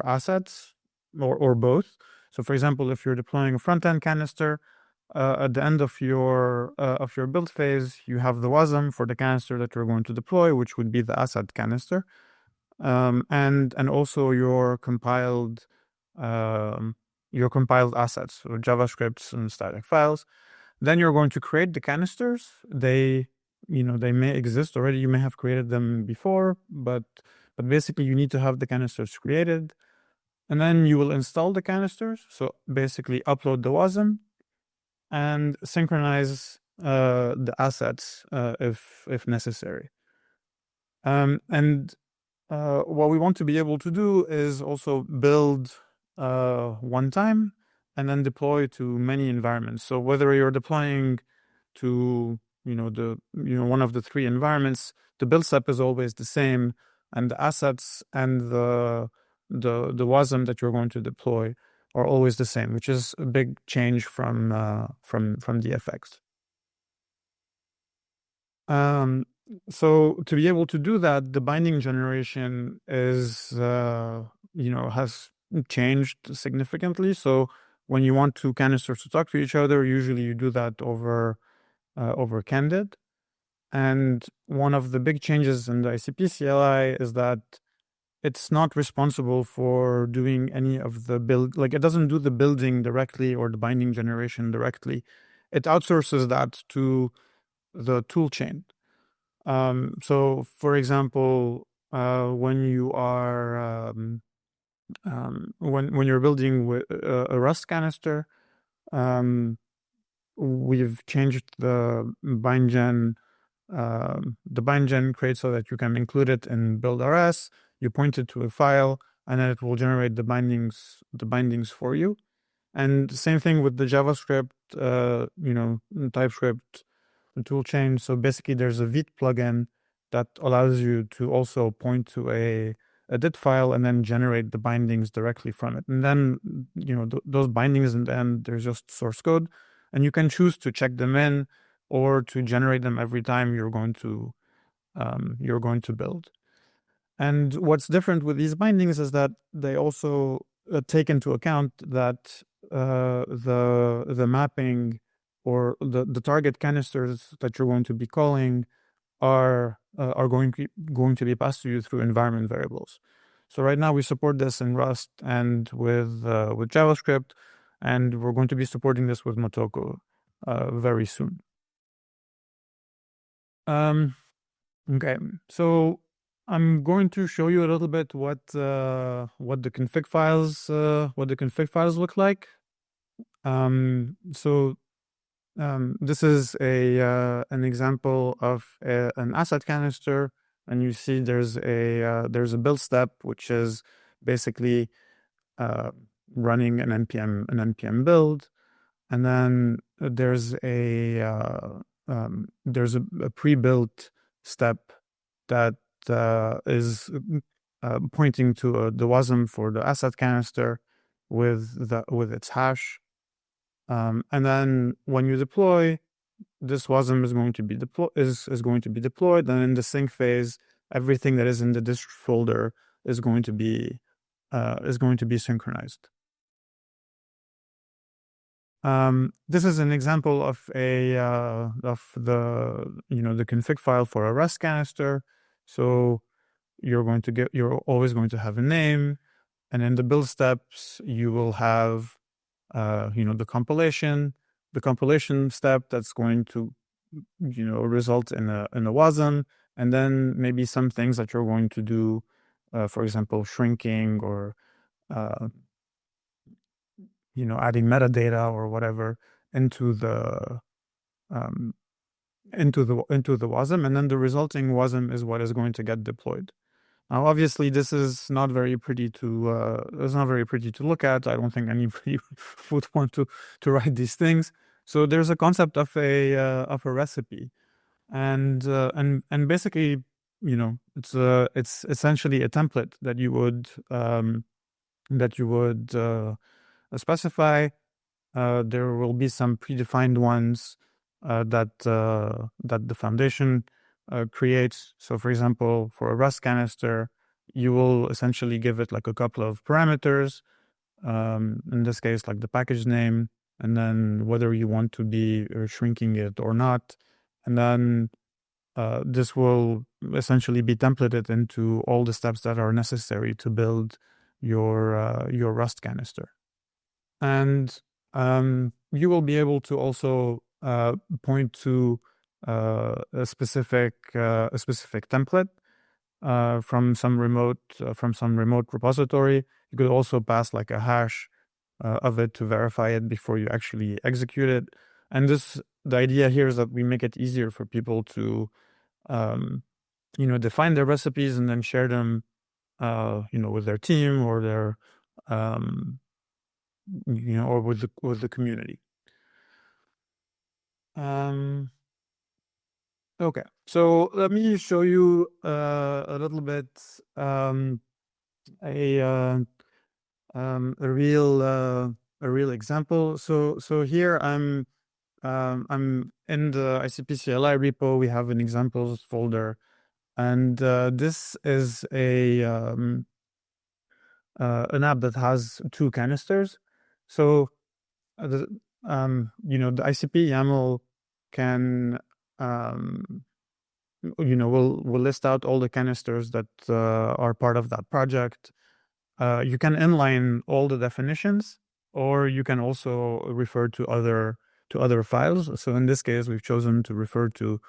assets or both. So for example, if you're deploying a front-end canister, at the end of your build phase, you have the WASM for the canister that you're going to deploy, which would be the asset canister, and also your compiled assets, so JavaScripts and static files. Then you're going to create the canisters. They may exist already. You may have created them before, but basically you need to have the canisters created. And then you will install the canisters. So basically upload the WASM and synchronize the assets if necessary. And what we want to be able to do is also build one time and then deploy to many environments. So whether you're deploying to one of the three environments, the build step is always the same, and the assets and the WASM that you're going to deploy are always the same, which is a big change from DFX. So to be able to do that, the binding generation is has changed significantly. So when you want two canisters to talk to each other, usually you do that over Candid. And one of the big changes in the ICP CLI is that it's not responsible for doing any of the build, like it doesn't do the building directly or the binding generation directly. It outsources that to the toolchain. So for example, when you are when you're building with a Rust canister, we've changed the bind gen. The bind gen creates so that you can include it in build.rs. You point it to a file, and then it will generate the bindings for you. And same thing with the JavaScript, TypeScript toolchain. So basically, there's a Vite plugin that allows you to also point to a dit file and then generate the bindings directly from it. And then those bindings in the end, there's just source code, and you can choose to check them in or to generate them every time you're going to build. And what's different with these bindings is that they also take into account that the mapping or the target canisters that you're going to be calling are going to be passed to you through environment variables. So right now we support this in Rust and with JavaScript, and we're going to be supporting this with Motoko very soon. Okay, so I'm going to show you a little bit what the config files look like. This is an example of an asset canister, and you see there's a build step, which is basically running an npm build, and then there's a pre-built step that is pointing to the WASM for the asset canister with its hash. And then when you deploy, this WASM is going to be deployed, and in the sync phase, everything that is in the dist folder is going to be synchronized. This is an example of the config file for a Rust canister. So you're always going to have a name, and in the build steps you will have the compilation step that's going to result in a WASM, and then maybe some things that you're going to do, for example, shrinking or adding metadata or whatever into the WASM, and then the resulting WASM is what is going to get deployed. Now, obviously, this is not very pretty to look at. I don't think anybody would want to write these things. So there's a concept of a recipe, and basically, it's essentially a template that you would specify. There will be some predefined ones that the foundation creates. So for example, for a Rust canister, you will essentially give it like a couple of parameters, in this case like the package name, and then whether you want to be shrinking it or not. And then this will essentially be templated into all the steps that are necessary to build your Rust canister. And you will be able to also point to a specific template from some remote repository. You could also pass like a hash of it to verify it before you actually execute it. And the idea here is that we make it easier for people to define their recipes and then share them with their team or their or with the community. Okay, so let me show you a little bit a real example. So here I'm in the ICP CLI repo. We have an examples folder, and this is an app that has 2 canisters. So the ICP YAML can will list out all the canisters that are part of that project. You can inline all the definitions, or you can also refer to other files. So in this case, we've chosen to refer to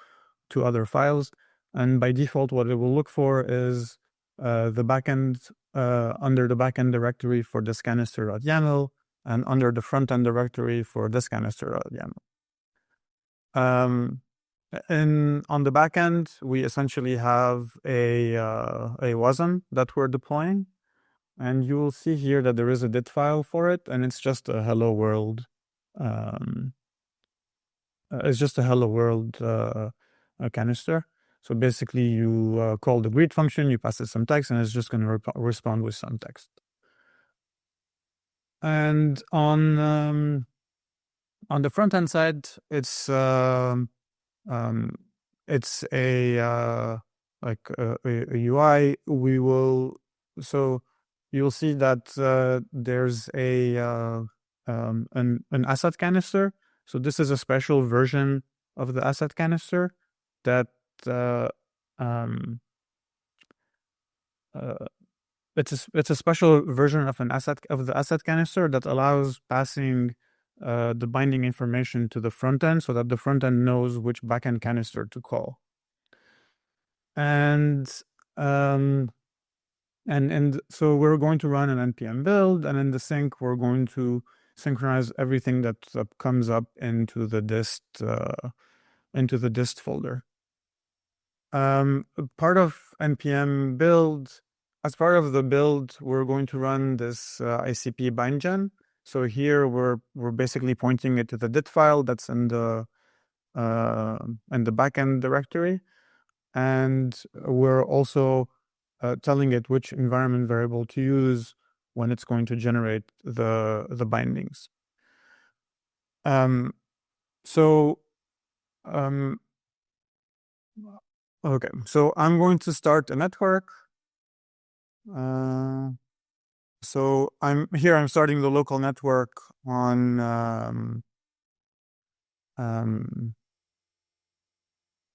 other files, and by default, what it will look for is the backend under the backend directory for this canister.yaml, and under the front-end directory for this canister.yaml. And on the backend, we essentially have a WASM that we're deploying, and you will see here that there is a dit file for it, and it's just a hello world. It's just a hello world a canister. So basically, you call the greet function, you pass it some text, and it's just going to respond with some text. And on the front end side, it's a UI. You'll see that there's an asset canister. So this is a special version of the asset canister that it's a special version of the asset canister that allows passing the binding information to the front end, so that the front end knows which backend canister to call. And so we're going to run an npm build, and in the sync we're going to synchronize everything that comes up into the dist folder. Part of npm build, as part of the build, we're going to run this ICP bindgen. So here we're basically pointing it to the dit file that's in the backend directory, and we're also telling it which environment variable to use when it's going to generate the bindings. Okay, so I'm going to start a network. So I'm starting the local network on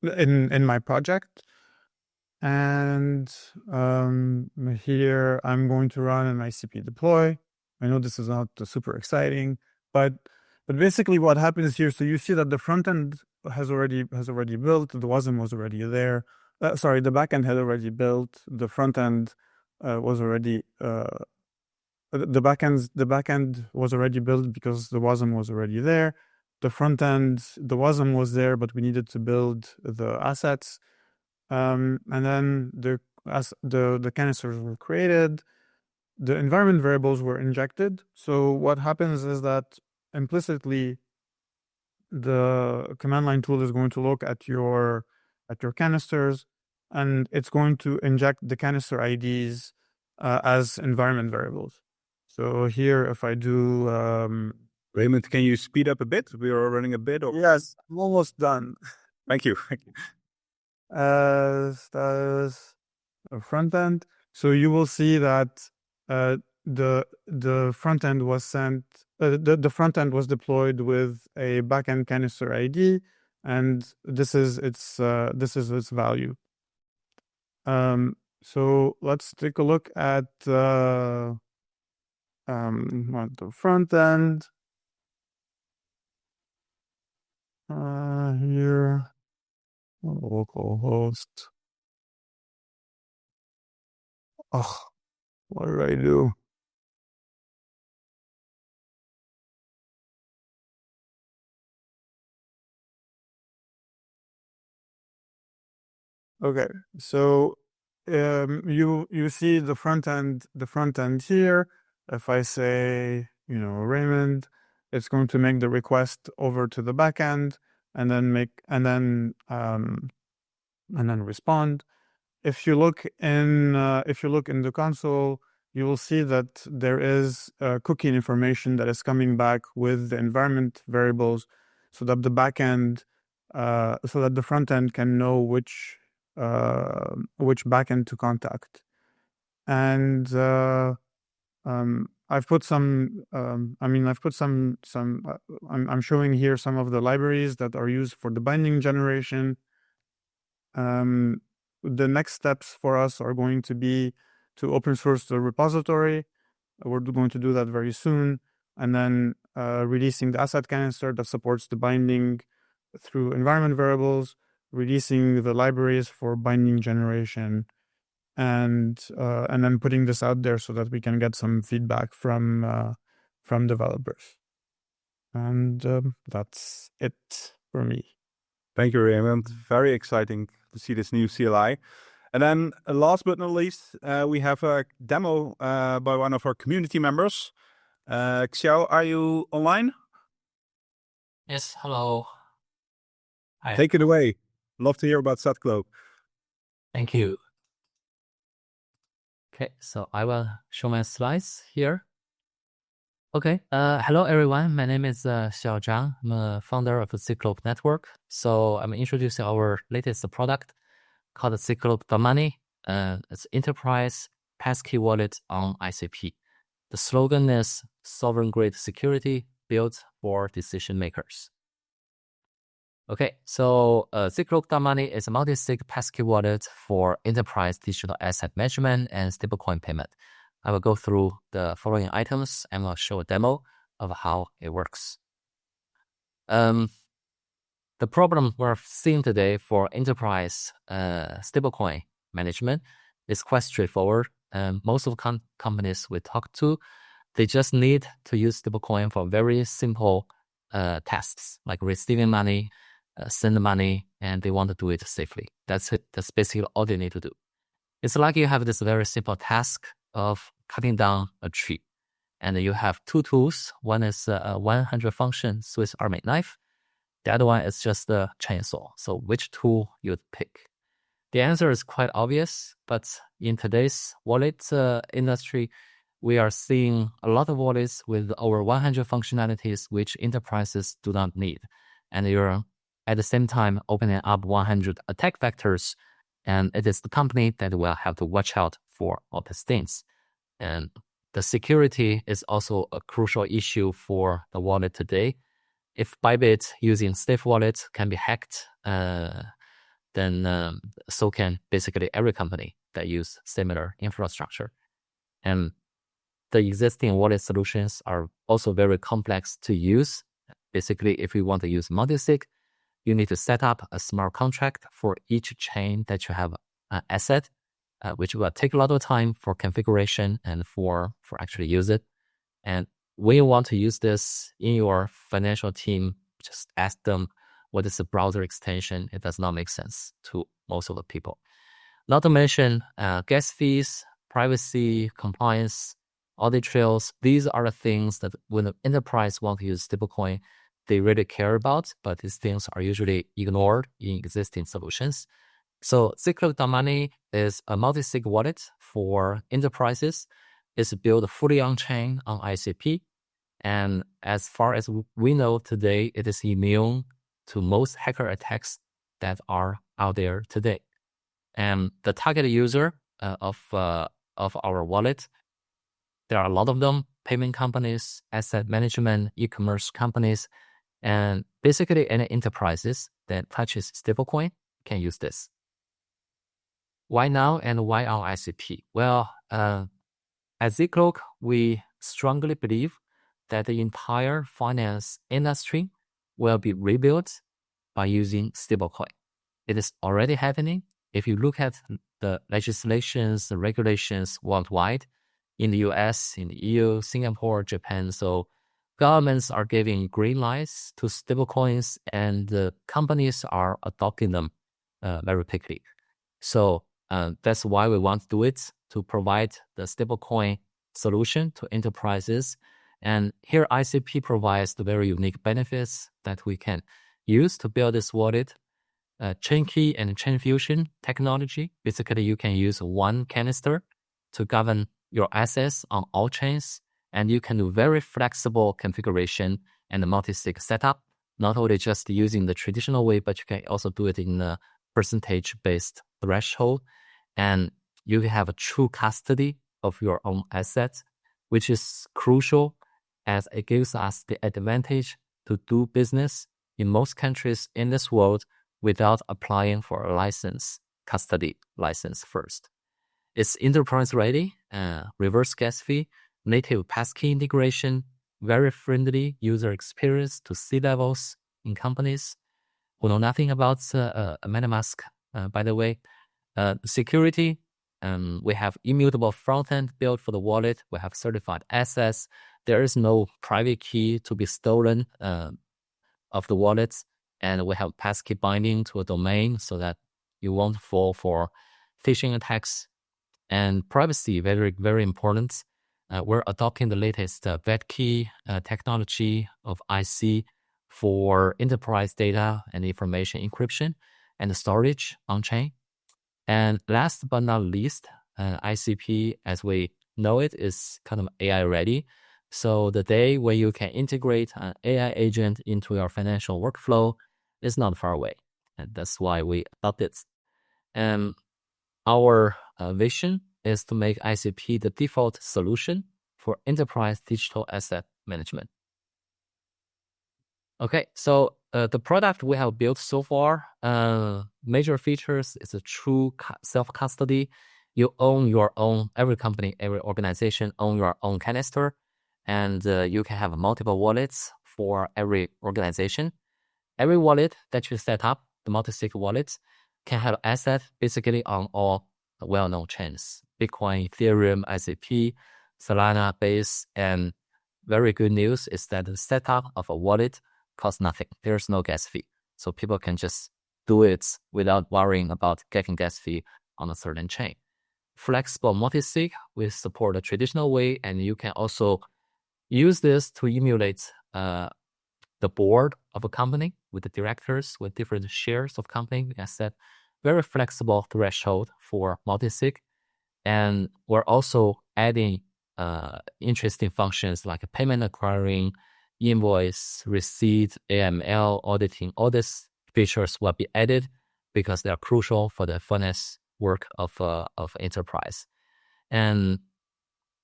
in my project, and here I'm going to run an ICP deploy. I know this is not super exciting, but basically what happens here, so you see that the front end has already built, the WASM was already there. The backend had already built, the front end was already the backend was already built because the WASM was already there. The front end, the WASM was there, but we needed to build the assets. And then the canisters were created. The environment variables were injected. So what happens is that implicitly, the command line tool is going to look at your canisters, and it's going to inject the canister IDs as environment variables. So here, if I do... Raymond, can you speed up a bit? We are running a bit. Yes, I'm almost done. Thank you. Status front end. So you will see that the front end was sent the front end was deployed with a backend canister ID, and this is its value. So let's take a look at the front end. Here, localhost. Oh, what did I do? Okay, so you see the front end here. If I say, Raymond, it's going to make the request over to the backend and then respond. If you look in the console, you will see that there is cookie information that is coming back with the environment variables, so that the backend, so that the front end can know which backend to contact. And I've put some. I'm showing here some of the libraries that are used for the binding generation. The next steps for us are going to be to open source the repository. We're going to do that very soon, and then releasing the asset canister that supports the binding through environment variables, releasing the libraries for binding generation, and then putting this out there so that we can get some feedback from developers. And that's it for me. Thank you, Raymond. Very exciting to see this new CLI. And then last but not least, we have a demo by one of our community members. Xiao, are you online? Yes, hello. Hi. Take it away. Love to hear about Zcloak. Thank you. Okay, so I will show my slides here. Okay, hello everyone. My name is Xiao Zhang. I'm a founder of the Zcloak Network. So I'm introducing our latest product called Zcloak Money. It's enterprise Passkey wallet on ICP. The slogan is sovereign-grade security built for decision makers. Okay, so Zcloak Money is a multisig Passkey wallet for enterprise digital asset management and stablecoin payment. I will go through the following items and I'll show a demo of how it works. The problem we're seeing today for enterprise stablecoin management is quite straightforward. Most of the companies we talk to, they just need to use stablecoin for very simple tasks like receiving money, send money, and they want to do it safely. That's it. That's basically all they need to do. It's like you have this very simple task of cutting down a tree. And you have two tools. One is a 100 function Swiss Army knife. The other one is just a chainsaw. So which tool you'd pick? The answer is quite obvious, but in today's wallet industry, we are seeing a lot of wallets with over 100 functionalities which enterprises do not need. And you're at the same time opening up 100 attack vectors, and it is the company that will have to watch out for all these things. And the security is also a crucial issue for the wallet today. If Bybit using Safe Wallet can be hacked, then so can basically every company that use similar infrastructure. And the existing wallet solutions are also very complex to use. Basically, if you want to use multisig, you need to set up a smart contract for each chain that you have an asset, which will take a lot of time for configuration and for actually use it. And when you want to use this in your financial team, just ask them what is the browser extension. It does not make sense to most of the people. Not to mention gas fees, privacy, compliance, audit trails. These are the things that when the enterprise want to use stablecoin, they really care about, but these things are usually ignored in existing solutions. So Zcloak Money is a multisig wallet for enterprises. It's built fully on-chain on ICP. And as far as we know today, it is immune to most hacker attacks that are out there today. And the target user of our wallet, there are a lot of them. payment companies, asset management, e-commerce companies, and basically any enterprises that touches stablecoin can use this. Why now and why our ICP? Well, at Zcloak, we strongly believe that the entire finance industry will be rebuilt by using stablecoin. It is already happening. If you look at the legislations, the regulations worldwide, in the US, in the EU, Singapore, Japan, so governments are giving green lights to stablecoins, and the companies are adopting them very quickly. So that's why we want to do it, to provide the stablecoin solution to enterprises. And here ICP provides the very unique benefits that we can use to build this wallet. Chain key and chain fusion technology. Basically, you can use one canister to govern your assets on all chains, and you can do very flexible configuration and multisig setup, not only just using the traditional way, but you can also do it in a percentage-based threshold. And you have a true custody of your own assets, which is crucial as it gives us the advantage to do business in most countries in this world without applying for a license, custody license first. It's enterprise ready, reverse gas fee, native Passkey integration, very friendly user experience to C-levels in companies who know nothing about MetaMask, by the way. Security, we have immutable front-end built for the wallet. We have certified assets. There is no private key to be stolen of the wallets. And we have passkey binding to a domain so that you won't fall for phishing attacks. And privacy, very, very important. We're adopting the latest vet key technology of IC for enterprise data and information encryption and storage on-chain. And last but not least, ICP, as we know it, is kind of AI ready. So the day where you can integrate an AI agent into your financial workflow is not far away. And that's why we adopt it. And our vision is to make ICP the default solution for enterprise digital asset management. Okay, so the product we have built so far, major features is a true self-custody. You own your own, every company, every organization own your own canister, and you can have multiple wallets for every organization. Every wallet that you set up, the multisig wallets, can have asset basically on all well-known chains. Bitcoin, Ethereum, ICP, Solana, Base, and very good news is that the setup of a wallet costs nothing. There's no gas fee. So people can just do it without worrying about getting gas fee on a certain chain. Flexible multisig, we support the traditional way, and you can also use this to emulate the board of a company with the directors with different shares of company. We can set very flexible threshold for multisig. And we're also adding interesting functions like payment acquiring, invoice, receipt, AML, auditing. All these features will be added because they are crucial for the finance work of enterprise. And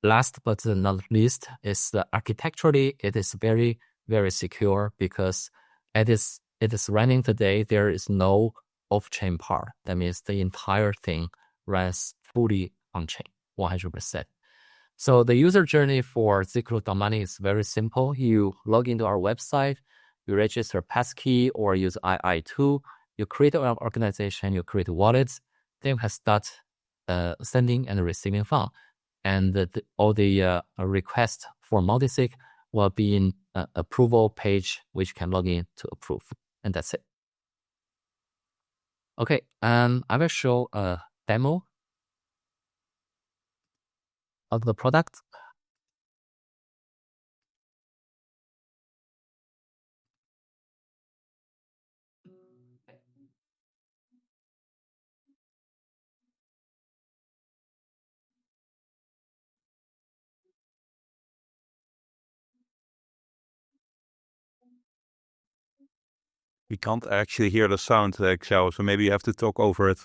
last but not least is architecturally, it is very, very secure because it is running today. There is no off-chain part. That means the entire thing runs fully on-chain, 100%. So the user journey for Zcloak.money is very simple. You log into our website, you register Passkey or use II2, you create an organization, you create wallets, then you can start sending and receiving funds. And all the requests for multisig will be in approval page, which can log in to approve. And that's it. Okay, I will show a demo of the product. We can't actually hear the sound, Xiao, so maybe you have to talk over it.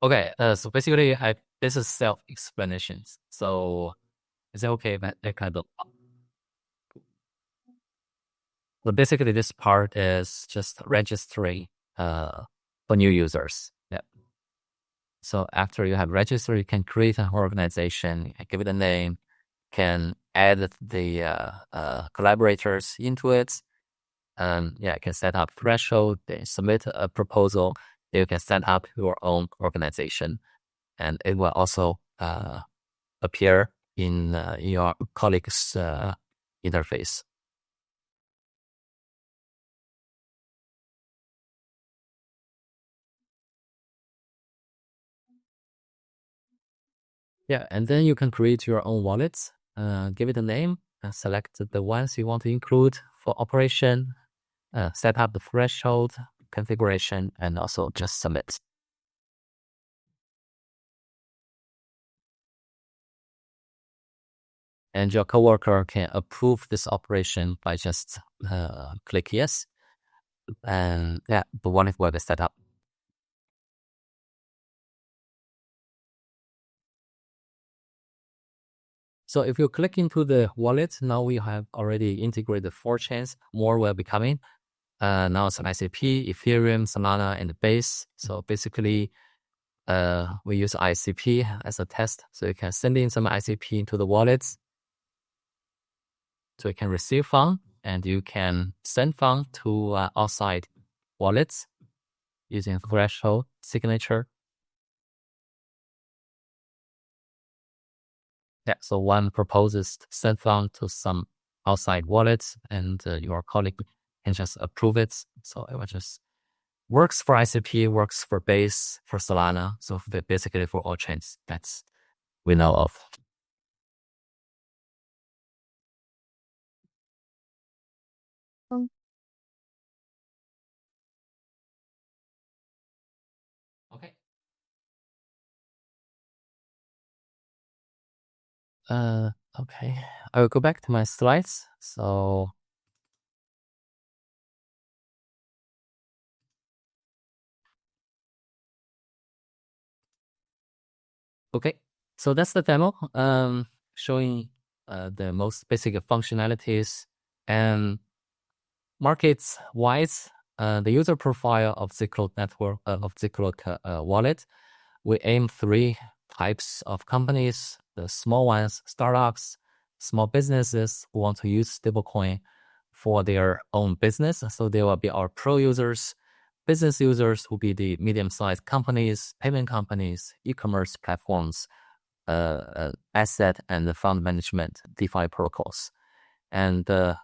Okay, so basically, this is self-explanations. So Is that okay? But basically, this part is just registering for new users. Yeah. So after you have registered, you can create an organization, give it a name, can add the collaborators into it. You can set up threshold, then submit a proposal. You can set up your own organization, and it will also appear in your colleague's interface. Yeah, and then you can create your own wallets, give it a name, select the ones you want to include for operation, set up the threshold, configuration, and also just submit. And your coworker can approve this operation by just click yes, and the wallet will be set up. So if you click into the wallet, now we have already integrated 4 chains. More will be coming. Now it's an ICP, Ethereum, Solana, and Base. So basically, we use ICP as a test. So you can send in some ICP into the wallets. So you can receive fund, and you can send fund to outside wallets using threshold signature. Yeah, so one proposes to send fund to some outside wallets, and your colleague can just approve it. So it will just works for ICP, works for Base, for Solana. So basically for all chains that we know of. Okay. Okay. I will go back to my slides. So okay. So that's the demo. Showing the most basic functionalities and markets wise. The user profile of Zcloak Network of Zcloak wallet. We aim 3 types of companies: the small ones, startups, small businesses who want to use stablecoin for their own business. So they will be our pro users. Business users will be the medium-sized companies, payment companies, e-commerce platforms, asset and fund management, DeFi protocols. And the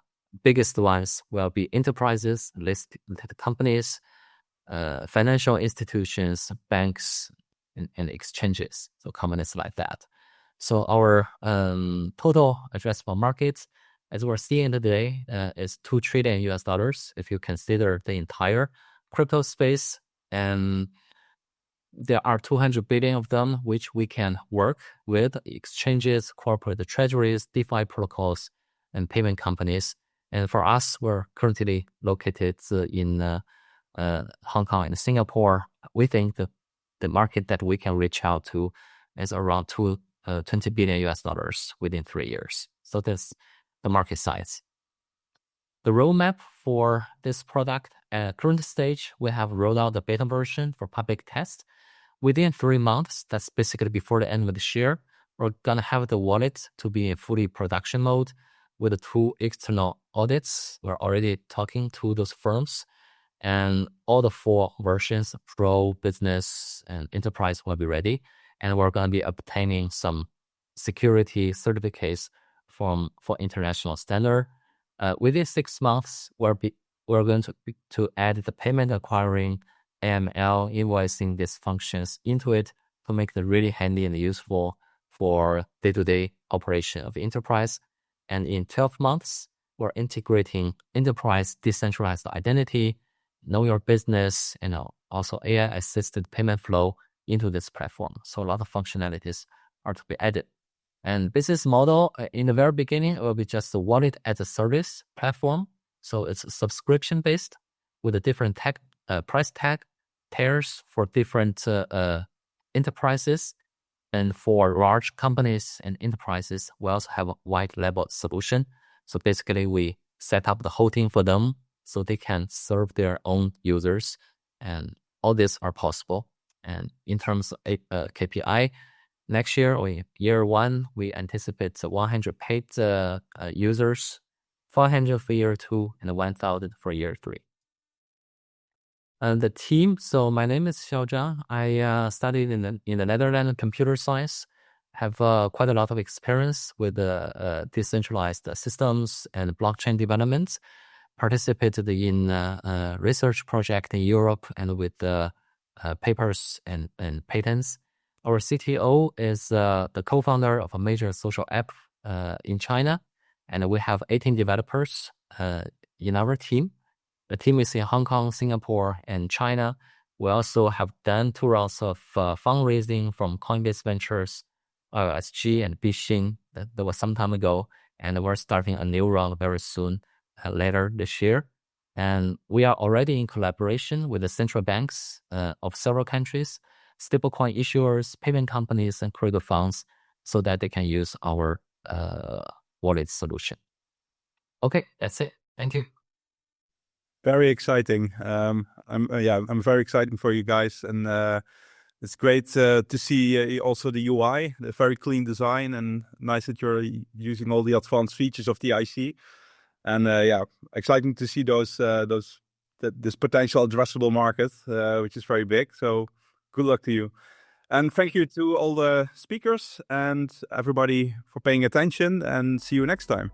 biggest ones will be enterprises, listed companies, financial institutions, banks, and exchanges. So companies like that. So our total addressable market, as we're seeing today, is $2 trillion US if you consider the entire crypto space. And there are 200 billion of them, which we can work with exchanges, corporate treasuries, DeFi protocols, and payment companies. And for us, we're currently located in Hong Kong and Singapore. We think the market that we can reach out to is around $20 billion US within 3 years. So that's the market size. The roadmap for this product at current stage, we have rolled out the beta version for public test. Within 3 months, that's basically before the end of this year, we're gonna have the wallet to be in fully production mode with the 2 external audits. We're already talking to those firms, and all the 4 versions, Pro, Business, and Enterprise, will be ready. And we're gonna be obtaining some security certificates for international standard. Within 6 months, we're going to add the payment acquiring, AML, invoicing these functions into it to make it really handy and useful for day-to-day operation of enterprise. And in 12 months, we're integrating enterprise decentralized identity, know your business, and also AI-assisted payment flow into this platform. So a lot of functionalities are to be added. And business model, in the very beginning, it will be just a wallet as a service platform. So it's subscription-based with a different price tag tiers for different enterprises. And for large companies and enterprises, we also have a white label solution. So basically, we set up the whole thing for them so they can serve their own users. And all these are possible. And in terms of KPI, next year or year one, we anticipate 100 paid users, 400 for year two, and 1,000 for year three. The team. So my name is Xiao Zhang. I studied in the Netherlands computer science. Have quite a lot of experience with decentralized systems and blockchain development. Participated in research project in Europe and with papers and patents. Our CTO is the co-founder of a major social app in China, and we have 18 developers in our team. The team is in Hong Kong, Singapore, and China. We also have done 2 rounds of fundraising from Coinbase Ventures, SG, and Bixin. That was some time ago, and we're starting a new round very soon, later this year. And we are already in collaboration with the central banks of several countries, stablecoin issuers, payment companies, and crypto funds, so that they can use our wallet solution. Okay, that's it. Thank you. Very exciting. I'm very excited for you guys, and it's great to see also the UI, the very clean design, and nice that you're using all the advanced features of the IC. And exciting to see this potential addressable market, which is very big. So good luck to you. And thank you to all the speakers and everybody for paying attention, and see you next time.